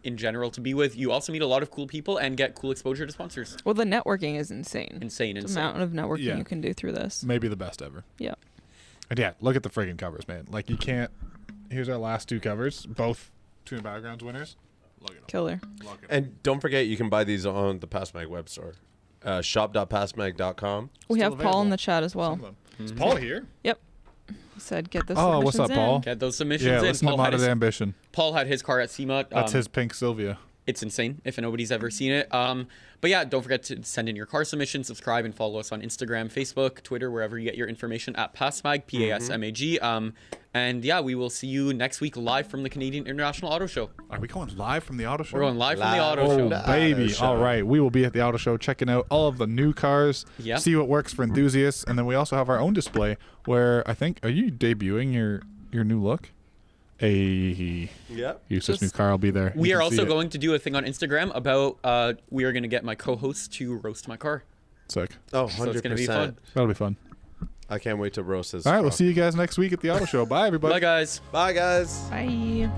in general to be with. You also meet a lot of cool people and get cool exposure to sponsors. Well, the networking is insane. Insane. The amount of networking Yeah. you can do through this. Maybe the best ever. Yeah. And yeah, look at the friggin' covers, man. Like, you can't. Here's our last 2 covers, both Tuner Battlegrounds winners. Killer. And don't forget, you can buy these on the PASMAG web store. Shop.pasmag.com. We have Still Paul in available. the chat as well. Is Paul here? Yep. He said get those Oh, submissions what's up, in. Paul? Get those submissions Yeah, in. listen to Modern Ambition. Paul had his car at SEMA. That's his pink Sylvia. It's insane if nobody's ever seen it. But yeah, don't forget to send in your car submission, subscribe, and follow us on Instagram, Facebook, Twitter, wherever you get your information at PASMAG, PASMAG. And yeah, we will see you next week live from the Canadian International Auto Show. Are we going live from the auto show? We're going live from the auto show. Oh, baby. All right. We will be at the auto show checking out all of the new cars, Yep. see what works for enthusiasts. And then we also have our own display where I think, are you debuting your new look? Yep. Useless new car. I'll be there. We You are can also see it. going to do a thing on Instagram about we are going to get my co-host to roast my car. Sick. Oh, 100%. So it's going to be fun. That'll be fun. I can't wait to roast this. All right. We'll see you guys next week at the auto show. Bye, everybody. Bye, guys. Bye, guys. Bye.